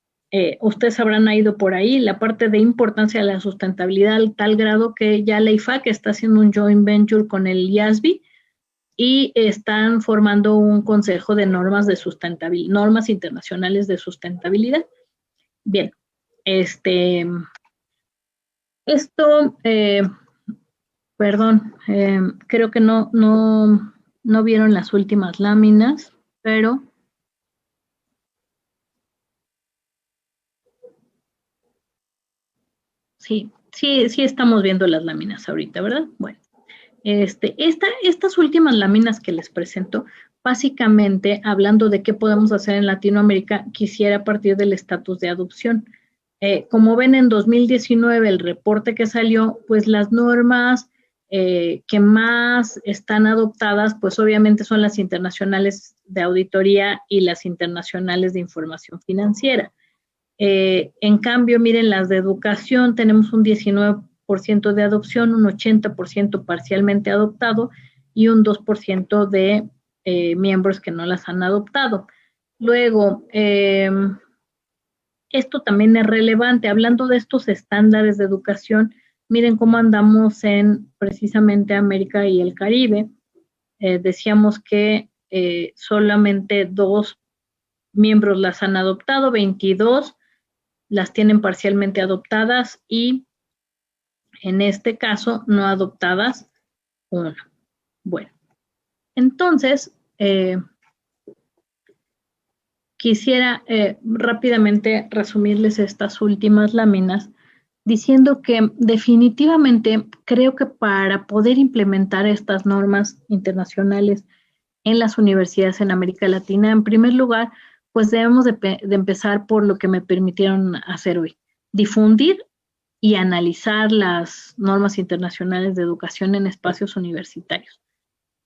ustedes habrán ido por ahí, la parte de importancia de la sustentabilidad al tal grado que ya la IFAC está haciendo un joint venture con el IASB y están formando un consejo de normas de sustentabilidad, normas internacionales de sustentabilidad. Bien, esto, perdón, creo que no vieron las últimas láminas, pero sí estamos viendo las láminas ahorita, ¿verdad? Bueno, estas últimas láminas que les presento, básicamente hablando de qué podemos hacer en Latinoamérica, quisiera partir del estatus de adopción. Como ven en 2019, el reporte que salió, pues las normas que más están adoptadas, pues obviamente son las internacionales de auditoría y las internacionales de información financiera. En cambio, miren, las de educación tenemos un 19% de adopción, un 80% parcialmente adoptado y un 2% de miembros que no las han adoptado. Luego, esto también es relevante, hablando de estos estándares de educación, miren cómo andamos en precisamente América y el Caribe. Decíamos que solamente 2 miembros las han adoptado, 22 las tienen parcialmente adoptadas y en este caso no adoptadas 1. Bueno, entonces quisiera rápidamente resumirles estas últimas láminas diciendo que definitivamente creo que para poder implementar estas normas internacionales en las universidades en América Latina, en primer lugar, pues debemos de empezar por lo que me permitieron hacer hoy, difundir y analizar las normas internacionales de educación en espacios universitarios.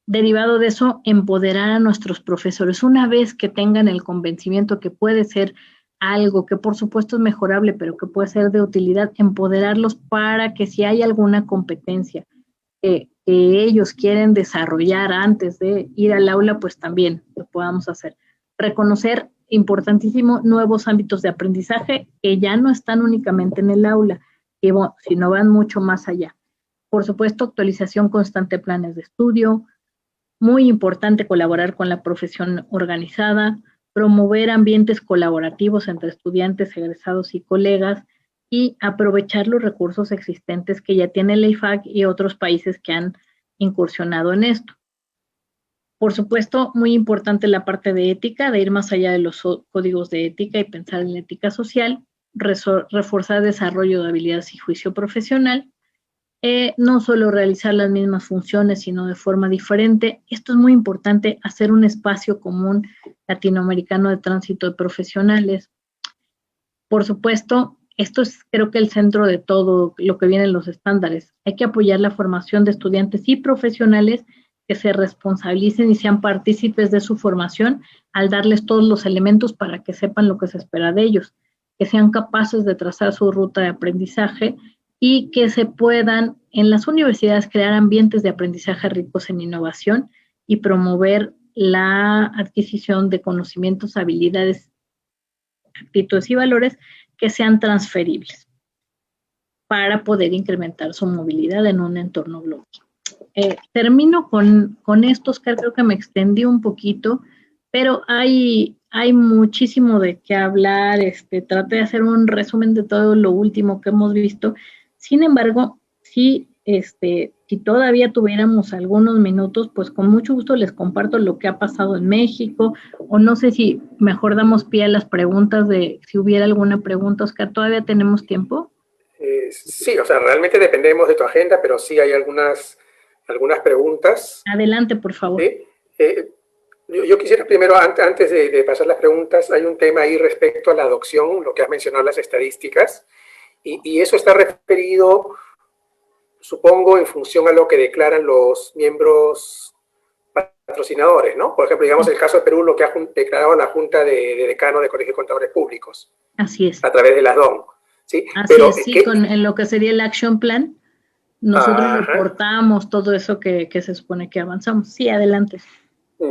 Derivado de eso, empoderar a nuestros profesores una vez que tengan el convencimiento que puede ser algo que por supuesto es mejorable, pero que puede ser de utilidad, empoderarlos para que si hay alguna competencia que ellos quieren desarrollar antes de ir al aula, pues también lo podamos hacer. Reconocer, importantísimo, nuevos ámbitos de aprendizaje que ya no están únicamente en el aula, sino van mucho más allá. Por supuesto, actualización constante de planes de estudio, muy importante colaborar con la profesión organizada, promover ambientes colaborativos entre estudiantes, egresados y colegas, y aprovechar los recursos existentes que ya tiene la IFAC y otros países que han incursionado en esto. Por supuesto, muy importante la parte de ética, de ir más allá de los códigos de ética y pensar en la ética social, reforzar el desarrollo de habilidades y juicio profesional, no solo realizar las mismas funciones, sino de forma diferente. Esto es muy importante, hacer un espacio común latinoamericano de tránsito de profesionales. Por supuesto, esto es creo que el centro de todo lo que viene en los estándares. Hay que apoyar la formación de estudiantes y profesionales que se responsabilicen y sean partícipes de su formación al darles todos los elementos para que sepan lo que se espera de ellos, que sean capaces de trazar su ruta de aprendizaje y que se puedan en las universidades crear ambientes de aprendizaje ricos en innovación y promover la adquisición de conocimientos, habilidades, actitudes y valores que sean transferibles para poder incrementar su movilidad en un entorno global. Termino con esto, Oscar, creo que me extendí un poquito, pero hay muchísimo de qué hablar. Traté de hacer un resumen de todo lo último que hemos visto. Sin embargo, si todavía tuviéramos algunos minutos, pues con mucho gusto les comparto lo que ha pasado en México, o no sé si mejor damos pie a las preguntas de si hubiera alguna pregunta, Oscar, ¿todavía tenemos tiempo? Sí, o sea, realmente dependemos de tu agenda, pero sí hay algunas preguntas. Adelante, por favor. ¿Sí? Yo quisiera primero, antes de pasar las preguntas, hay un tema ahí respecto a la adopción, lo que has mencionado, las estadísticas, y eso está referido supongo, en función a lo que declaran los miembros patrocinadores, ¿no? Por ejemplo, digamos el caso de Perú, lo que ha declarado la Junta de Decanos de Colegios de Contadores Públicos. Así es. A través de las DON, ¿sí? Así Pero, es, sí, en lo que sería el Action Plan, nosotros reportamos todo eso que se supone que avanzamos. Sí, adelante.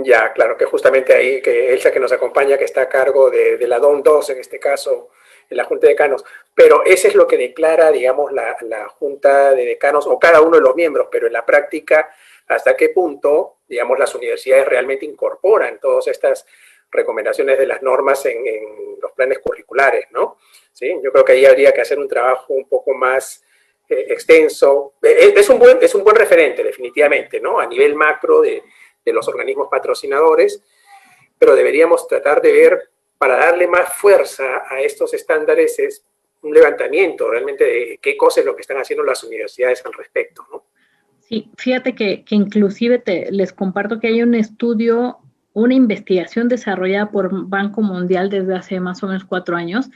Ya, claro, que justamente ahí, que Elsa que nos acompaña, que está a cargo de la DON 2, en este caso, en la Junta de Decanos. Pero ese es lo que declara, digamos, la Junta de Decanos, o cada uno de los miembros, pero en la práctica, ¿hasta qué punto, digamos, las universidades realmente incorporan todas estas recomendaciones de las normas en los planes curriculares, ¿no? ¿Sí? Yo creo que ahí habría que hacer un trabajo un poco más extenso. Es un buen referente, definitivamente, ¿no? A nivel macro de los organismos patrocinadores, pero deberíamos tratar de ver, para darle más fuerza a estos estándares, es un levantamiento realmente de qué cosa es lo que están haciendo las universidades al respecto, ¿no? Sí, fíjate que inclusive les comparto que hay un estudio, una investigación desarrollada por Banco Mundial desde hace más o menos 4 años,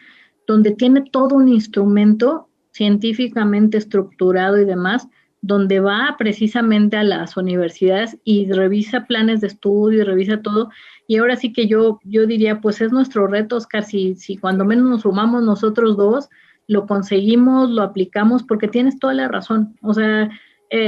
donde tiene todo un instrumento científicamente estructurado y demás, donde va precisamente a las universidades y revisa planes de estudio y revisa todo. Y ahora sí que yo diría, pues es nuestro reto, Oscar, si cuando menos nos sumamos nosotros dos, lo conseguimos, lo aplicamos, porque tienes toda la razón. O sea,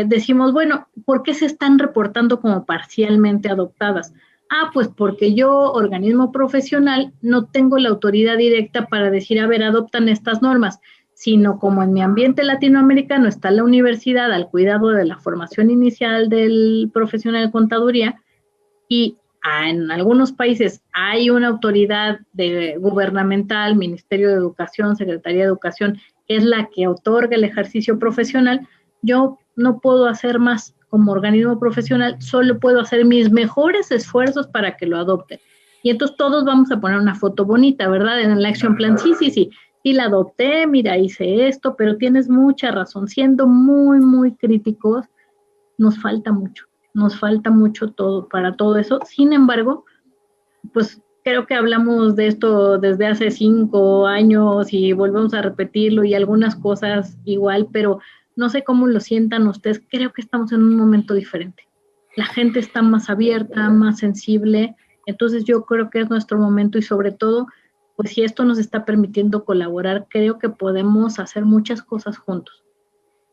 decimos, bueno, ¿por qué se están reportando como parcialmente adoptadas? Ah, pues porque yo, organismo profesional, no tengo la autoridad directa para decir, a ver, adoptan estas normas, sino como en mi ambiente latinoamericano está la universidad al cuidado de la formación inicial del profesional de contaduría y en algunos países hay una autoridad gubernamental, Ministerio de Educación, Secretaría de Educación, que es la que otorga el ejercicio profesional, yo no puedo hacer más como organismo profesional, solo puedo hacer mis mejores esfuerzos para que lo adopten. Y entonces todos vamos a poner una foto bonita, ¿verdad? En el Action Plan, sí, la adopté, mira, hice esto, pero tienes mucha razón, siendo muy, muy críticos, nos falta mucho todo para todo eso. Sin embargo, pues creo que hablamos de esto desde hace 5 años y volvemos a repetirlo y algunas cosas igual, pero no sé cómo lo sientan ustedes, creo que estamos en un momento diferente. La gente está más abierta, más sensible, entonces yo creo que es nuestro momento y sobre todo, pues si esto nos está permitiendo colaborar, creo que podemos hacer muchas cosas juntos.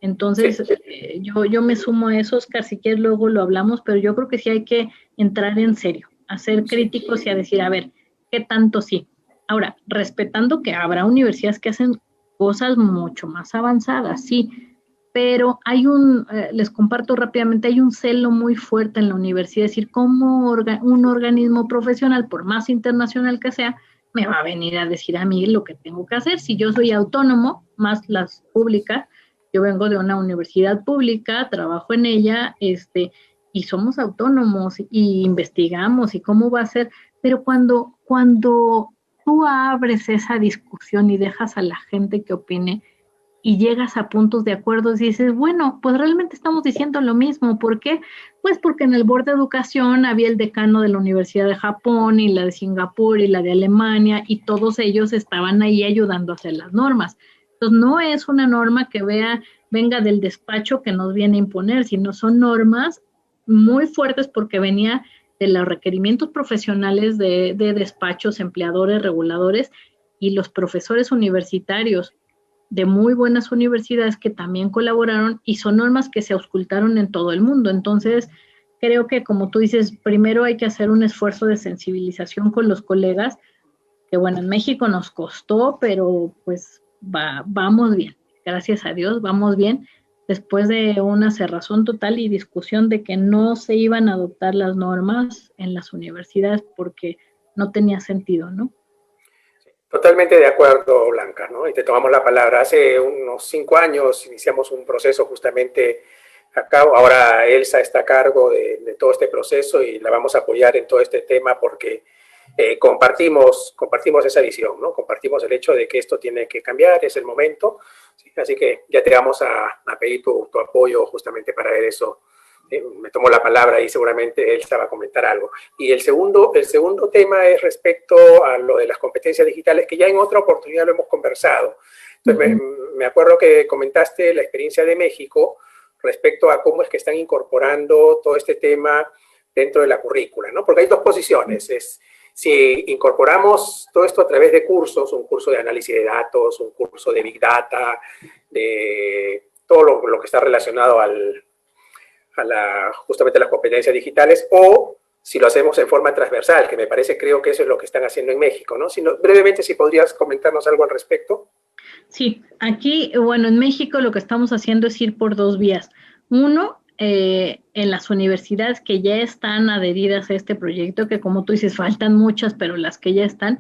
Entonces, yo me sumo a eso, Oscar, si quieres luego lo hablamos, pero yo creo que sí hay que entrar en serio, a ser críticos y a decir, a ver, ¿qué tanto sí? Ahora, respetando que habrá universidades que hacen cosas mucho más avanzadas, sí, pero les comparto rápidamente, hay un celo muy fuerte en la universidad, es decir, cómo un organismo profesional, por más internacional que sea, me va a venir a decir a mí lo que tengo que hacer. Si yo soy autónomo, más las públicas, yo vengo de una universidad pública, trabajo en ella, y somos autónomos y investigamos y cómo va a ser, pero cuando tú abres esa discusión y dejas a la gente que opine y llegas a puntos de acuerdo y dices, bueno, pues realmente estamos diciendo lo mismo. ¿Por qué? Pues porque en el board de educación había el decano de la Universidad de Japón y la de Singapur y la de Alemania y todos ellos estaban ahí ayudando a hacer las normas. Entonces no es una norma que venga del despacho que nos viene a imponer, sino son normas muy fuertes porque venía de los requerimientos profesionales de despachos, empleadores, reguladores y los profesores universitarios de muy buenas universidades que también colaboraron y son normas que se auscultaron en todo el mundo. Entonces, creo que como tú dices, primero hay que hacer un esfuerzo de sensibilización con los colegas, que bueno, en México nos costó, pero pues vamos bien, gracias a Dios, vamos bien, después de una cerrazón total y discusión de que no se iban a adoptar las normas en las universidades porque no tenía sentido, ¿no? Totalmente de acuerdo, Blanca, ¿no? Y te tomamos la palabra. Hace unos 5 años iniciamos un proceso justamente acá. Ahora Elsa está a cargo de todo este proceso y la vamos a apoyar en todo este tema porque compartimos esa visión, ¿no? Compartimos el hecho de que esto tiene que cambiar, es el momento. ¿Sí? Así que ya te vamos a pedir tu apoyo justamente para ver eso. Me tomó la palabra y seguramente Elsa va a comentar algo. Y el segundo tema es respecto a lo de las competencias digitales, que ya en otra oportunidad lo hemos conversado. Entonces, me acuerdo que comentaste la experiencia de México, respecto a cómo es que están incorporando todo este tema dentro de la currícula, ¿no? Porque hay dos posiciones. Si incorporamos todo esto a través de cursos, un curso de análisis de datos, un curso de Big Data, de todo lo que está relacionado justamente a las competencias digitales, o si lo hacemos en forma transversal, que me parece, creo que eso es lo que están haciendo en México, ¿no? Brevemente, si podrías comentarnos algo al respecto. Sí, aquí, bueno, en México lo que estamos haciendo es ir por dos vías. Uno, en las universidades que ya están adheridas a este proyecto, que como tú dices, faltan muchas, pero las que ya están,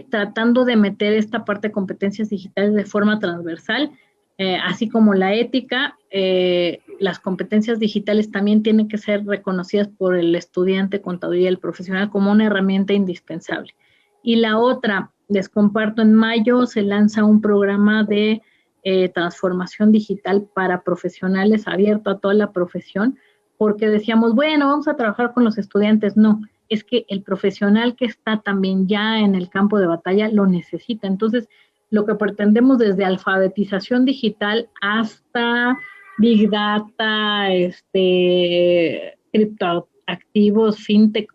tratando de meter esta parte de competencias digitales de forma transversal, así como la ética, las competencias digitales también tienen que ser reconocidas por el estudiante, contaduría, el profesional como una herramienta indispensable. Y la otra, les comparto, en mayo se lanza un programa de transformación digital para profesionales abierto a toda la profesión, porque decíamos, bueno, vamos a trabajar con los estudiantes. No, es que el profesional que está también ya en el campo de batalla lo necesita. Entonces, lo que pretendemos desde alfabetización digital hasta Big Data, criptoactivos, fintech,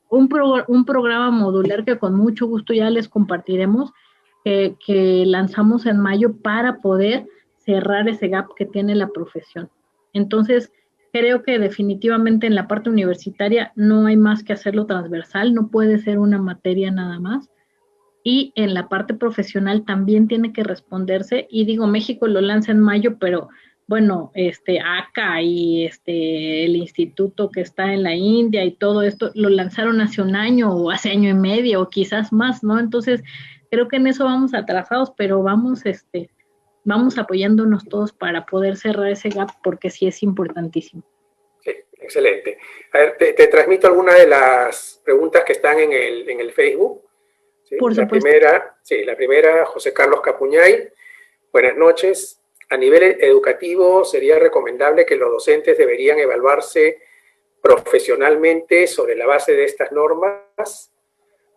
un programa modular que con mucho gusto ya les compartiremos, que lanzamos en mayo para poder cerrar ese gap que tiene la profesión. Entonces, creo que definitivamente en la parte universitaria no hay más que hacerlo transversal, no puede ser una materia nada más. Y en la parte profesional también tiene que responderse, y digo, México lo lanza en mayo, pero bueno, ACA y el instituto que está en la India y todo esto lo lanzaron hace un año o hace año y medio o quizás más, ¿no? Entonces, creo que en eso vamos atrasados, pero vamos apoyándonos todos para poder cerrar ese gap, porque sí es importantísimo. Sí, excelente. A ver, te transmito algunas de las preguntas que están en el Facebook. ¿Sí? Por supuesto. La primera, José Carlos Capuñay. Buenas noches. A nivel educativo, ¿sería recomendable que los docentes deberían evaluarse profesionalmente sobre la base de estas normas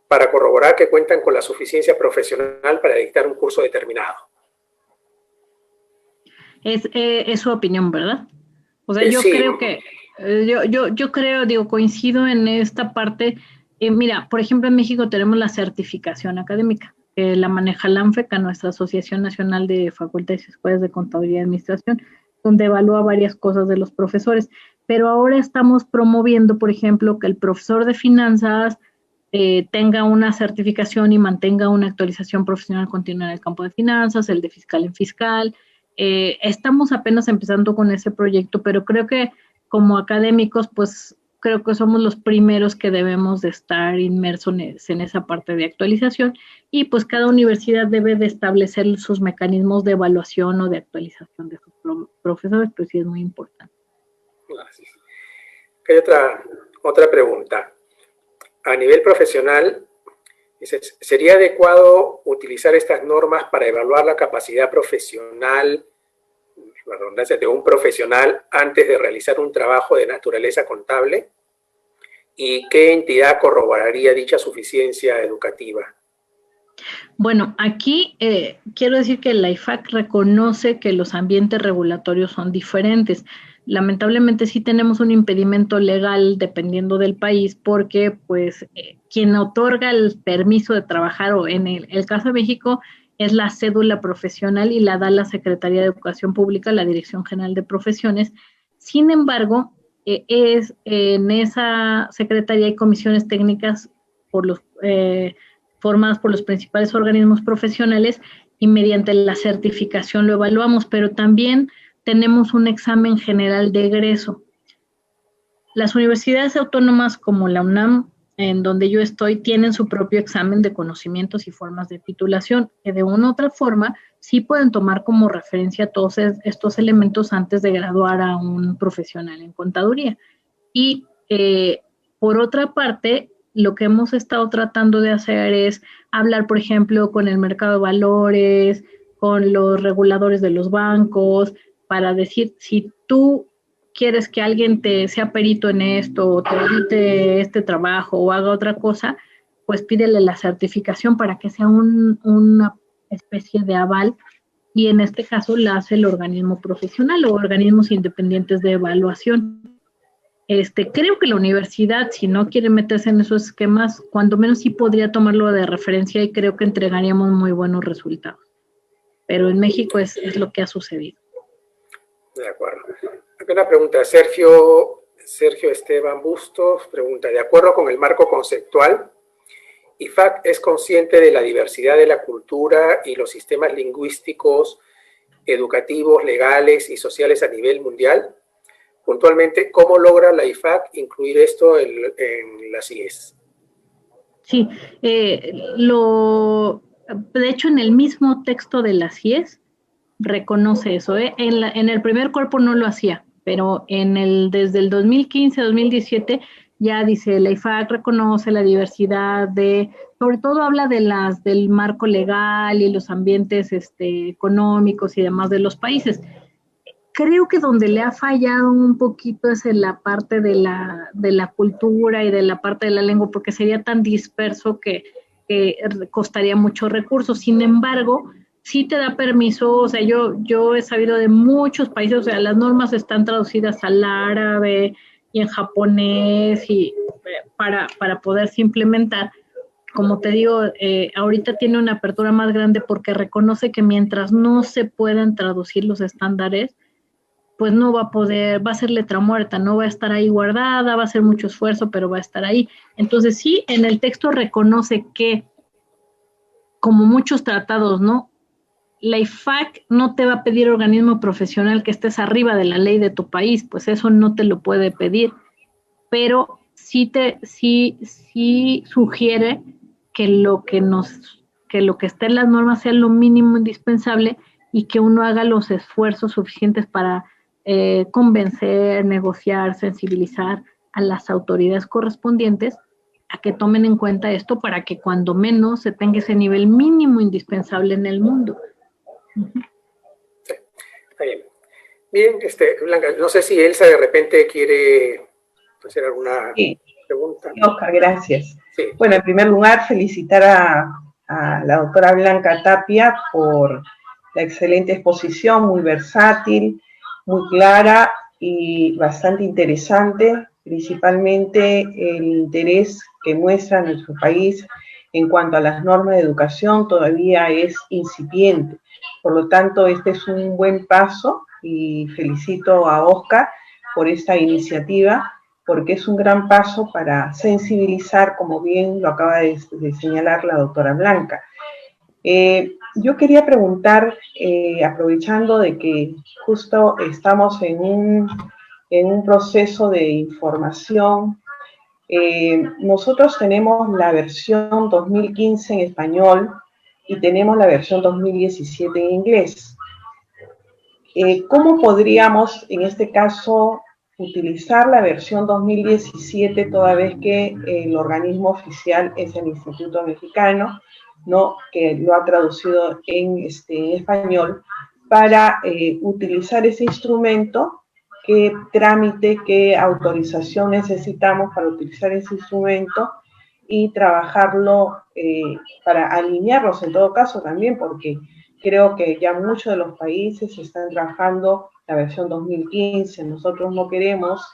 para corroborar que cuentan con la suficiencia profesional para dictar un curso determinado? Es su opinión, ¿verdad? O sea, yo sí. creo que, yo creo, digo, coincido en esta parte. Mira, por ejemplo, en México tenemos la certificación académica, que la maneja la ANFECA, nuestra Asociación Nacional de Facultades y Escuelas de Contaduría y Administración, donde evalúa varias cosas de los profesores. Pero ahora estamos promoviendo, por ejemplo, que el profesor de finanzas tenga una certificación y mantenga una actualización profesional continua en el campo de finanzas, el de fiscal en fiscal. Estamos apenas empezando con ese proyecto, pero creo que como académicos, pues creo que somos los primeros que debemos de estar inmersos en esa parte de actualización, y pues cada universidad debe de establecer sus mecanismos de evaluación o de actualización de sus profesores, pues sí es muy importante. Gracias. Hay otra pregunta. A nivel profesional, ¿sería adecuado utilizar estas normas para evaluar la capacidad profesional, la redundancia, de un profesional antes de realizar un trabajo de naturaleza contable? ¿Y qué entidad corroboraría dicha suficiencia educativa? Bueno, aquí quiero decir que la IFAC reconoce que los ambientes regulatorios son diferentes. Lamentablemente sí tenemos un impedimento legal dependiendo del país, porque pues quien otorga el permiso de trabajar, o en el caso de México, es la cédula profesional y la da la Secretaría de Educación Pública, la Dirección General de Profesiones. Sin embargo, en esa secretaría hay comisiones técnicas formadas por los principales organismos profesionales, y mediante la certificación lo evaluamos, pero también tenemos un examen general de egreso. Las universidades autónomas como la UNAM, en donde yo estoy, tienen su propio examen de conocimientos y formas de titulación, que de una u otra forma sí pueden tomar como referencia todos estos elementos antes de graduar a un profesional en contaduría. Y por otra parte, lo que hemos estado tratando de hacer es hablar, por ejemplo, con el mercado de valores, con los reguladores de los bancos, para decir, si tú quieres que alguien te sea perito en esto, o te edite este trabajo, o haga otra cosa, pues pídele la certificación para que sea una especie de aval y en este caso la hace el organismo profesional o organismos independientes de evaluación. Creo que la universidad, si no quiere meterse en esos esquemas, cuando menos sí podría tomarlo de referencia y creo que entregaríamos muy buenos resultados. Pero en México es lo que ha sucedido. De acuerdo. Aquí una pregunta, Sergio Esteban Bustos pregunta, de acuerdo con el marco conceptual, IFAC es consciente de la diversidad de la cultura y los sistemas lingüísticos, educativos, legales y sociales a nivel mundial. Puntualmente, ¿cómo logra la IFAC incluir esto en las CIES? Sí, de hecho en el mismo texto de las CIES reconoce eso. En el primer cuerpo no lo hacía, pero desde el 2015-2017 ya dice, la IFAC reconoce la diversidad sobre todo habla del marco legal y los ambientes económicos y demás de los países. Creo que donde le ha fallado un poquito es en la parte de la cultura y de la parte de la lengua, porque sería tan disperso que costaría muchos recursos. Sin embargo, sí te da permiso, o sea, yo he sabido de muchos países, o sea, las normas están traducidas al árabe y en japonés y para poderse implementar. Como te digo, ahorita tiene una apertura más grande porque reconoce que mientras no se puedan traducir los estándares, pues no va a poder, va a ser letra muerta, no va a estar ahí guardada, va a ser mucho esfuerzo, pero va a estar ahí. Entonces sí, en el texto reconoce que, como muchos tratados, ¿no? La IFAC no te va a pedir organismo profesional que estés arriba de la ley de tu país, pues eso no te lo puede pedir, pero sí sugiere que lo que esté en las normas sea lo mínimo indispensable y que uno haga los esfuerzos suficientes para convencer, negociar, sensibilizar a las autoridades correspondientes a que tomen en cuenta esto para que cuando menos se tenga ese nivel mínimo indispensable en el mundo. Sí, está bien. Bien, Blanca, no sé si Elsa de repente quiere hacer alguna pregunta. Oscar, gracias. Sí. Bueno, en primer lugar, felicitar a la doctora Blanca Tapia por la excelente exposición, muy versátil, muy clara y bastante interesante, principalmente el interés que muestra nuestro país en cuanto a las normas de educación todavía es incipiente. Por lo tanto, este es un buen paso y felicito a Oscar por esta iniciativa, porque es un gran paso para sensibilizar, como bien lo acaba de señalar la doctora Blanca. Yo quería preguntar, aprovechando de que justo estamos en un proceso de información, nosotros tenemos la versión 2015 en español y tenemos la versión 2017 en inglés. ¿Cómo podríamos, en este caso, utilizar la versión 2017 toda vez que el organismo oficial es el Instituto Mexicano, ¿no?, que lo ha traducido en español, para utilizar ese instrumento? ¿Qué trámite, qué autorización necesitamos para utilizar ese instrumento y trabajarlo para alinearlos en todo caso también? Porque creo que ya muchos de los países están trabajando la versión 2015. Nosotros no queremos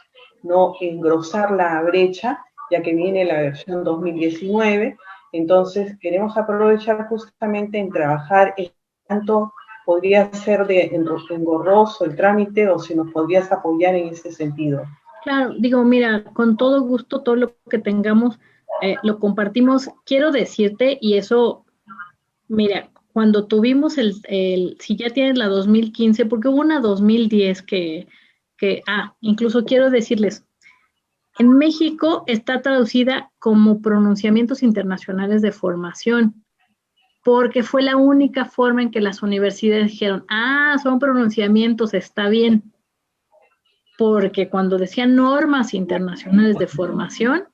engrosar la brecha, ya que viene la versión 2019. Entonces, queremos aprovechar justamente en trabajar tanto podría ser engorroso el trámite o si nos podrías apoyar en ese sentido. Claro, digo, mira, con todo gusto, todo lo que tengamos, lo compartimos. Quiero decirte, y eso, mira, cuando tuvimos si ya tienes la 2015, porque hubo una 2010 incluso quiero decirles, en México está traducida como pronunciamientos internacionales de formación, porque fue la única forma en que las universidades dijeron, son pronunciamientos, está bien. Porque cuando decían normas internacionales de formación,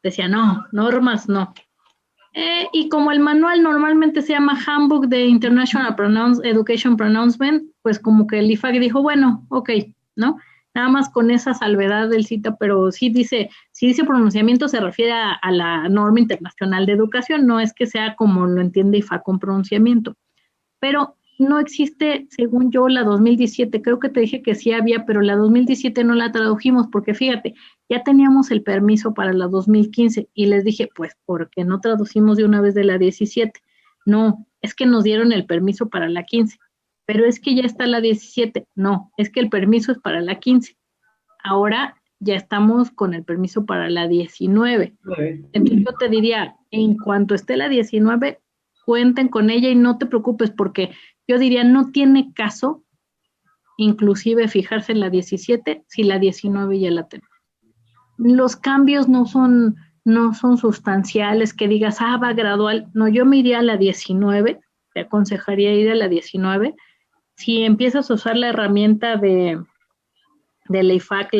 decían, no, normas no. Y como el manual normalmente se llama Handbook de International Education Pronouncement, pues como que el IFAC dijo, bueno, ok, ¿no? Nada más con esa salvedad del cita, pero si dice pronunciamiento se refiere a la norma internacional de educación, no es que sea como lo entiende IFAC con pronunciamiento. Pero no existe, según yo, la 2017. Creo que te dije que sí había, pero la 2017 no la tradujimos porque fíjate, ya teníamos el permiso para la 2015 y les dije, pues, ¿por qué no traducimos de una vez de la 17? No, es que nos dieron el permiso para la 15, pero es que ya está la 17. No, es que el permiso es para la 15. Ahora ya estamos con el permiso para la 19. Entonces yo te diría, en cuanto esté la 19, cuenten con ella y no te preocupes porque yo diría, no tiene caso inclusive fijarse en la 17 si la 19 ya la tenemos. Los cambios no son sustanciales, que digas, va gradual. No, yo me iría a la 19, te aconsejaría ir a la 19. Si empiezas a usar la herramienta de la IFAC,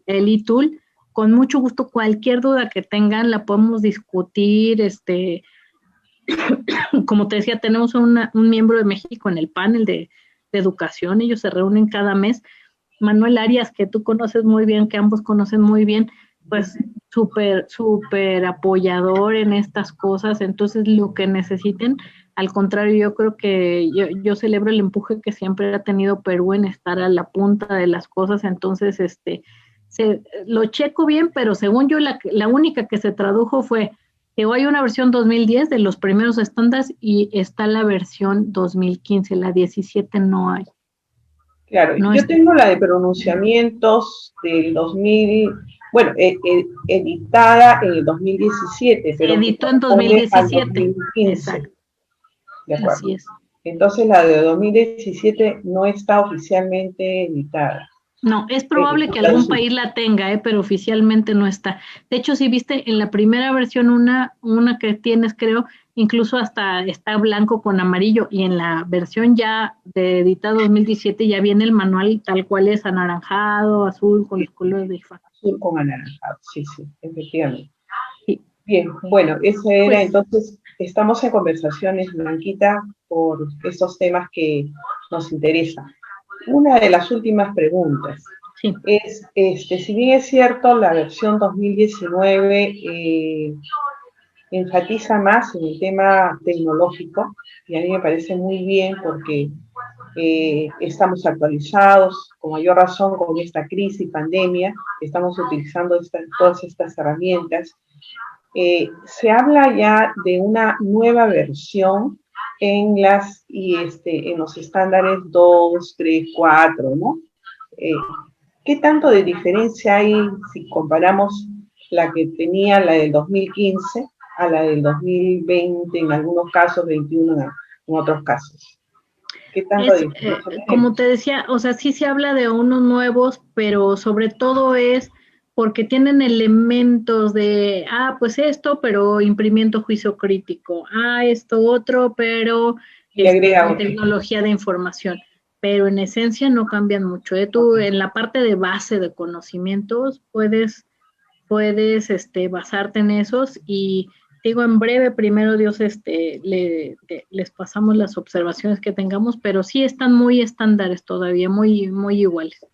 el e-tool, con mucho gusto, cualquier duda que tengan la podemos discutir. Como te decía, tenemos un miembro de México en el panel de educación, ellos se reúnen cada mes. Manuel Arias, que tú conoces muy bien, que ambos conocen muy bien, pues súper apoyador en estas cosas. Entonces, lo que necesiten, al contrario, yo creo que yo celebro el empuje que siempre ha tenido Perú en estar a la punta de las cosas. Entonces, lo checo bien, pero según yo, la única que se tradujo fue que hay una versión 2010 de los primeros estándares y está la versión 2015, la 17 no hay. Claro, no yo tengo la de pronunciamientos del 2000, bueno, editada en el 2017, pero editó en 2017. 2015. Exacto. De acuerdo. Así es. Entonces la de 2017 no está oficialmente editada. No, es probable que algún país la tenga, pero oficialmente no está. De hecho, si viste en la primera versión una que tienes, creo, incluso hasta está blanco con amarillo, y en la versión ya de editada 2017 ya viene el manual tal cual es, anaranjado, azul, con los colores de IFAC. Azul con anaranjado, sí, efectivamente. Sí. Bien, bueno, ese era, Pues, entonces, estamos en conversaciones, Blanquita, por estos temas que nos interesan. Una de las últimas preguntas sí. es, si bien es cierto, la versión 2019 enfatiza más en el tema tecnológico, y a mí me parece muy bien porque estamos actualizados, con mayor razón con esta crisis, pandemia, estamos utilizando todas estas herramientas. Se habla ya de una nueva versión en los estándares 2, 3, 4, ¿no? ¿Qué tanto de diferencia hay si comparamos la que tenía la del 2015 a la del 2020, en algunos casos, 21 en otros casos? ¿Qué tanto de diferencia? Como te decía, o sea, sí se habla de unos nuevos, pero sobre todo es porque tienen elementos de, pues esto, pero imprimiendo juicio crítico, esto otro, pero tecnología de información, pero en esencia no cambian mucho. Tú en la parte de base de conocimientos puedes basarte en esos, y digo, en breve, primero Dios, les pasamos las observaciones que tengamos, pero sí están muy estándares todavía, muy, muy iguales.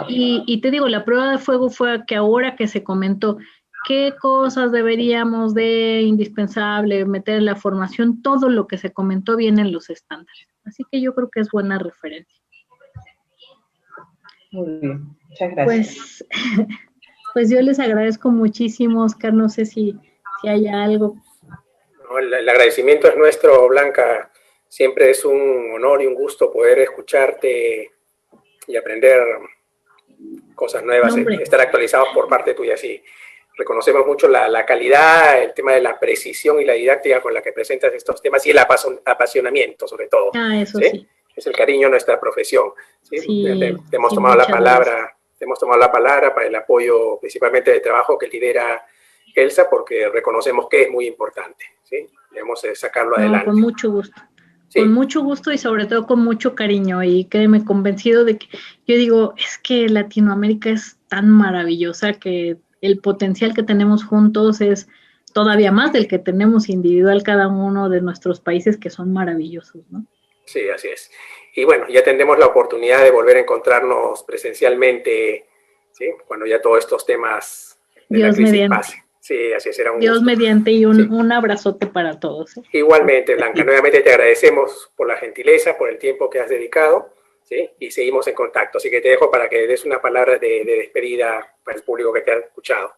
Y te digo, la prueba de fuego fue que ahora que se comentó qué cosas deberíamos de indispensable meter en la formación, todo lo que se comentó viene en los estándares. Así que yo creo que es buena referencia. Muy bien, muchas gracias. Pues yo les agradezco muchísimo, Oscar. No sé si hay algo. No, el agradecimiento es nuestro, Blanca. Siempre es un honor y un gusto poder escucharte y aprender cosas nuevas, estar actualizados por parte tuya. Sí, reconocemos mucho la calidad, el tema de la precisión y la didáctica con la que presentas estos temas, y el apasionamiento, sobre todo. Eso sí. Es el cariño a nuestra profesión. ¿Sí? Sí, te hemos tomado la palabra. Te hemos tomado la palabra para el apoyo principalmente del trabajo que lidera Elsa, porque reconocemos que es muy importante. ¿Sí? Debemos sacarlo adelante. Con mucho gusto. Sí. Con mucho gusto y sobre todo con mucho cariño, y créeme, convencido de que yo digo, es que Latinoamérica es tan maravillosa que el potencial que tenemos juntos es todavía más del que tenemos individual cada uno de nuestros países, que son maravillosos, ¿no? Sí, así es. Y bueno, ya tendremos la oportunidad de volver a encontrarnos presencialmente, ¿sí? Cuando ya todos estos temas de la crisis pasen. Sí, así será un Dios gusto. mediante y Sí. un abrazote para todos. Igualmente, Blanca, nuevamente te agradecemos por la gentileza, por el tiempo que has dedicado, ¿sí? Y seguimos en contacto. Así que te dejo para que des unas palabras de despedida para el público que te ha escuchado.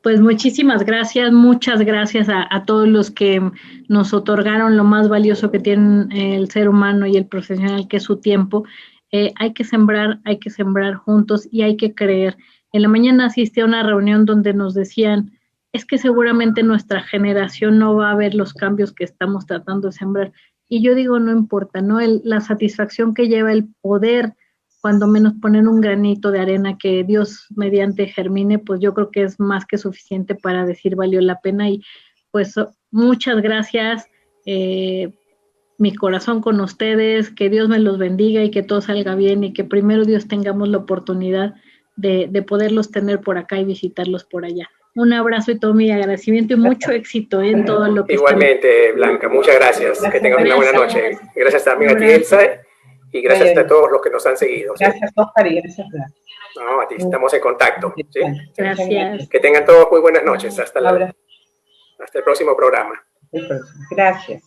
Pues muchísimas gracias, muchas gracias a todos los que nos otorgaron lo más valioso que tiene el ser humano y el profesional, que es su tiempo. Hay que sembrar juntos y hay que creer. En la mañana asistí a una reunión donde nos decían, es que seguramente nuestra generación no va a ver los cambios que estamos tratando de sembrar. Y yo digo, no importa, ¿no? La satisfacción que lleva el poder, cuando menos poner un granito de arena que Dios mediante germine, pues yo creo que es más que suficiente para decir valió la pena. Y pues muchas gracias, mi corazón con ustedes, que Dios me los bendiga y que todo salga bien y que primero Dios tengamos la oportunidad de poderlos tener por acá y visitarlos por allá. Un abrazo y todo mi agradecimiento y mucho éxito en todo lo que Igualmente, Blanca, muchas gracias. Que tengas una buena noche. Gracias también a ti, Elsa, y gracias a todos los que nos han seguido. ¿Sí? Gracias, Oscar, y gracias, Blanca. No, a ti, estamos en contacto. ¿Sí? Gracias. Que tengan todos muy buenas noches. Hasta el próximo programa. Gracias.